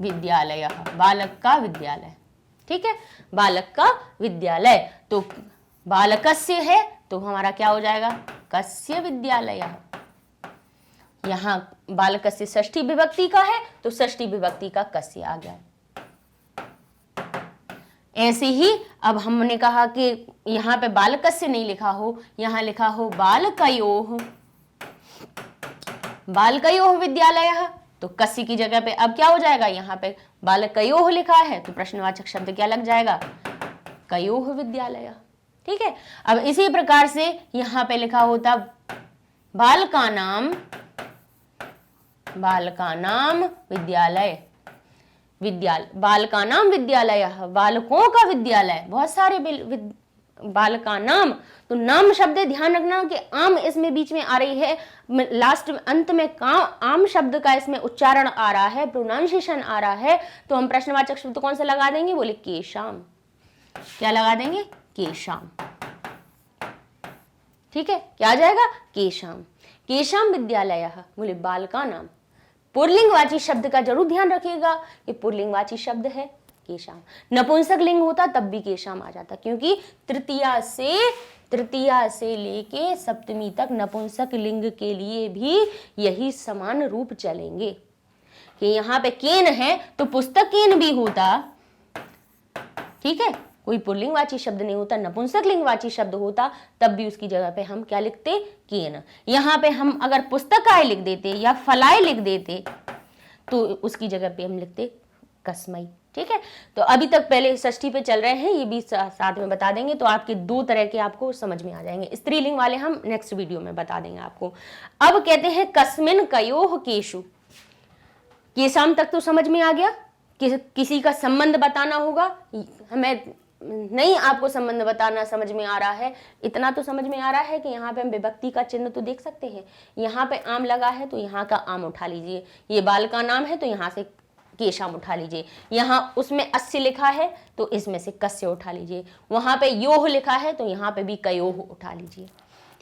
विद्यालय, बालक का विद्यालय। ठीक है, बालक का विद्यालय, तो बालकस्य है तो हमारा क्या हो जाएगा, कस्य विद्यालय। यहां बालकस्य षष्ठी विभक्ति का है तो षष्ठी विभक्ति का कस्य आ गया। ऐसे ही अब हमने कहा कि यहां पे बालकस्य नहीं लिखा हो, यहां लिखा हो बालकयोः, बालकयोः विद्यालयः, तो कस्य की जगह पे अब क्या हो जाएगा, यहाँ पे बालकयोः लिखा है तो प्रश्नवाचक शब्द क्या लग जाएगा, कयोः विद्यालय। ठीक है, अब इसी प्रकार से यहां पे लिखा होता बालकानाम, बालकानाम विद्यालय, विद्यालय, बालकानाम विद्यालय, बालकों का विद्यालय, बहुत सारे बालकानाम, तो नाम शब्द ध्यान रखना कि आम इसमें बीच में आ रही है, लास्ट में अंत में आम शब्द का इसमें उच्चारण आ रहा है, प्रोनाउंसिएशन आ रहा है, तो हम प्रश्नवाचक शब्द कौन सा लगा देंगे, बोले केशाम, क्या लगा देंगे, केशाम। ठीक है, क्या आ जाएगा, केशाम, केशाम विद्यालय, बोले बालकानाम। पुल्लिंगवाची शब्द का जरूर ध्यान रखिएगा, ये पुल्लिंगवाची शब्द है केशाम, नपुंसक लिंग होता तब भी केशाम आ जाता, क्योंकि तृतीया से लेके सप्तमी तक नपुंसक लिंग के लिए भी यही समान रूप चलेंगे कि यहाँ पे केन है तो पुस्तक केन भी होता। ठीक है, कोई पुल्लिंगवाची शब्द नहीं होता, नपुंसक लिंगवाची शब्द होता तब भी उसकी जगह पे हम क्या लिखते, केन। यहाँ पे हम अगर पुस्तकाय लिख देते या फलाय लिख देते तो उसकी जगह पे हम लिखते कस्मई। ठीक है, तो अभी तक पहले षष्ठी पे चल रहे हैं, ये भी साथ में बता देंगे, तो आपके दो तरह के आपको समझ में आ जाएंगे। स्त्रीलिंग वाले हम नेक्स्ट वीडियो में बता देंगे आपको। अब कहते हैं कस्मिन कयोः केशु, केशाम तक तो समझ में आ गया कि किसी का संबंध बताना होगा, हमें नहीं आपको संबंध बताना समझ में आ रहा है, इतना तो समझ में आ रहा है कि यहाँ पे हम विभक्ति का चिन्ह तो देख सकते हैं, यहाँ पे आम लगा है तो यहाँ का आम उठा लीजिए, ये बाल का नाम है तो यहाँ से केशाम उठा लीजिए, यहाँ उसमें अस्य लिखा है तो इसमें से कस्य उठा लीजिए, वहां पे योह लिखा है तो यहाँ पे भी कयोह उठा लीजिए।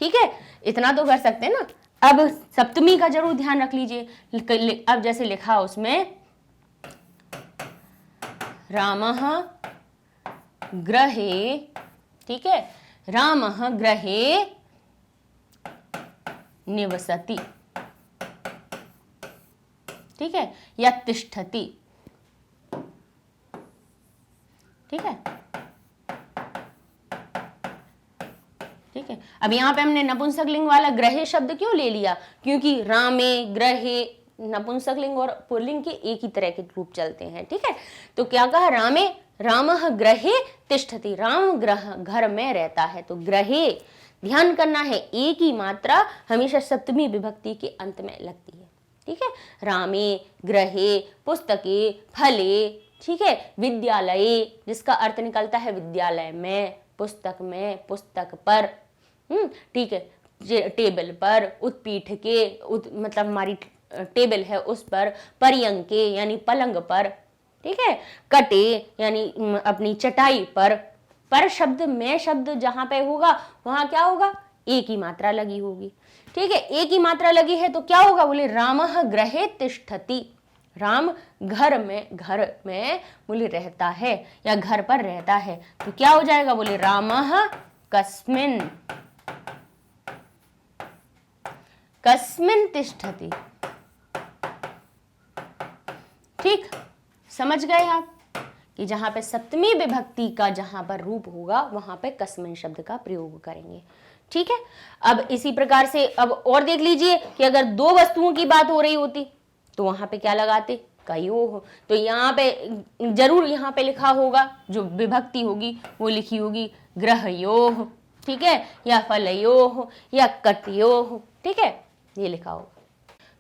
ठीक है, इतना तो कर सकते हैं ना। अब सप्तमी का जरूर ध्यान रख लीजिए। अब जैसे लिखा उसमें रामः ग्रहे, ठीक है, रामः ग्रहे निवसति, ठीक है, या तिष्ठति। ठीक है, ठीक है। अब यहां पे हमने नपुंसक लिंग वाला ग्रहे शब्द क्यों ले लिया, क्योंकि रामे ग्रहे नपुंसक लिंग और पुल्लिंग के एक ही तरह के रूप चलते हैं। ठीक है, तो क्या कहा, रामे रामः ग्रहे तिष्ठति, राम ग्रह घर में रहता है, तो ग्रहे ध्यान करना है, एक ही मात्रा हमेशा सप्तमी विभक्ति के अंत में लगती है। ठीक है, रामे ग्रहे पुस्तके फले, ठीक है, विद्यालय जिसका अर्थ निकलता है विद्यालय में, पुस्तक में, पुस्तक पर, ठीक है, टेबल पर, उत्पीठ के मतलब हमारी टेबल है उस पर, पर्यंके यानी पलंग पर, ठीक है, कटे यानी अपनी चटाई पर शब्द में शब्द जहां पे होगा वहां क्या होगा, एक ही मात्रा लगी होगी। ठीक है, एक ही मात्रा लगी है तो क्या होगा, बोले रामः गृहे तिष्ठति, राम घर में बोले रहता है या घर पर रहता है, तो क्या हो जाएगा, बोले रामः कस्मिन कस्मिन् तिष्ठति। ठीक, समझ गए आप कि जहां पे सप्तमी विभक्ति का जहां पर रूप होगा वहां पे कस्मिन् शब्द का प्रयोग करेंगे। ठीक है, अब इसी प्रकार से अब और देख लीजिए कि अगर दो वस्तुओं की बात हो रही होती तो वहां पे क्या लगाते, कयोः। तो यहाँ पे जरूर यहाँ पे लिखा होगा, जो विभक्ति होगी वो लिखी होगी ग्रहयोः, ठीक है, या फलयोः या कटयोः, ठीक है, ये लिखा होगा।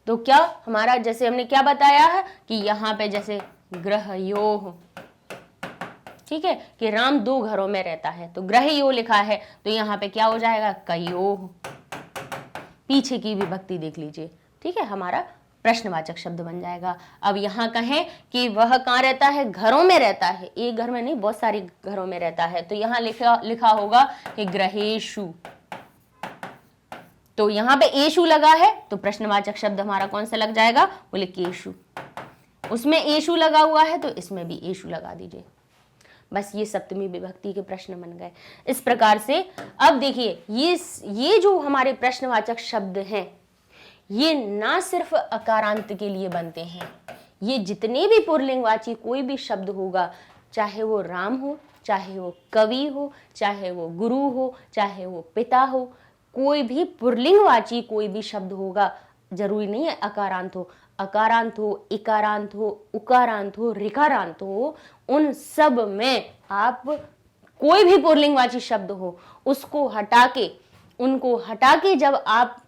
तो क्या हमारा, जैसे हमने क्या बताया है कि यहाँ पे जैसे ग्रहयोः, ठीक है, कि राम 2 घरों में रहता है, तो ग्रहयोः लिखा है तो यहाँ पे क्या हो जाएगा, कयोः। पीछे की विभक्ति देख लीजिए, ठीक है, हमारा प्रश्नवाचक शब्द बन जाएगा। अब यहाँ कहें कि वह कहाँ रहता है, घरों में रहता है, एक घर में नहीं बहुत सारे घरों में रहता है, तो यहाँ लिखा होगा कि ग्रहेषु। तो यहाँ पे एषु लगा है तो प्रश्नवाचक शब्द हमारा कौन सा लग जाएगा, बोले केषु। उसमें एषु लगा हुआ है तो इसमें भी एषु लगा दीजिए। बस ये सप्तमी विभक्ति के प्रश्न बन गए। इस प्रकार से अब देखिए ये जो हमारे प्रश्नवाचक शब्द हैं ये ना सिर्फ अकारांत के लिए बनते हैं, ये जितने भी पुल्लिंगवाची कोई भी शब्द होगा, चाहे वो राम हो, चाहे वो कवि हो, चाहे वो गुरु हो, चाहे वो पिता हो, कोई भी पुल्लिंगवाची कोई भी शब्द होगा, जरूरी नहीं है अकारांत हो, अकारांत हो, इकारांत हो, उकारांत हो, ऋकारांत हो, उन सब में आप कोई भी पुल्लिंगवाची शब्द हो उसको उनको हटा के जब आप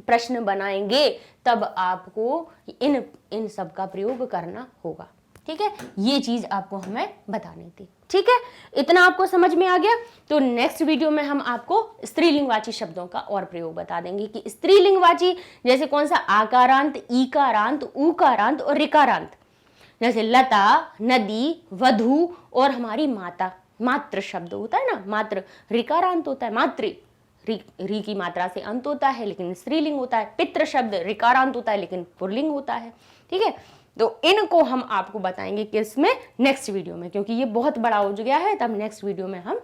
प्रश्न बनाएंगे तब आपको इन सब का प्रयोग करना होगा। ठीक है, ये चीज आपको हमें बतानी थी। ठीक है, इतना आपको समझ में आ गया। तो नेक्स्ट वीडियो में हम आपको स्त्रीलिंगवाची शब्दों का और प्रयोग बता देंगे कि स्त्रीलिंगवाची जैसे कौन सा, आकारांत, ईकारांत, ऊकारांत और ऋकारांत, जैसे लता, नदी, वधु और हमारी माता, मात्र शब्द होता है ना, मात्र ऋकारांत होता है, मातृ री की मात्रा से अंत होता है लेकिन स्त्रीलिंग होता है, पितृ शब्द ऋकारांत होता है लेकिन पुल्लिंग होता है। ठीक है, तो इनको हम आपको बताएंगे किसमें, नेक्स्ट वीडियो में, क्योंकि ये बहुत बड़ा हो गया है, तब नेक्स्ट वीडियो में हम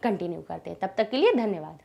कंटिन्यू करते हैं। तब तक के लिए धन्यवाद।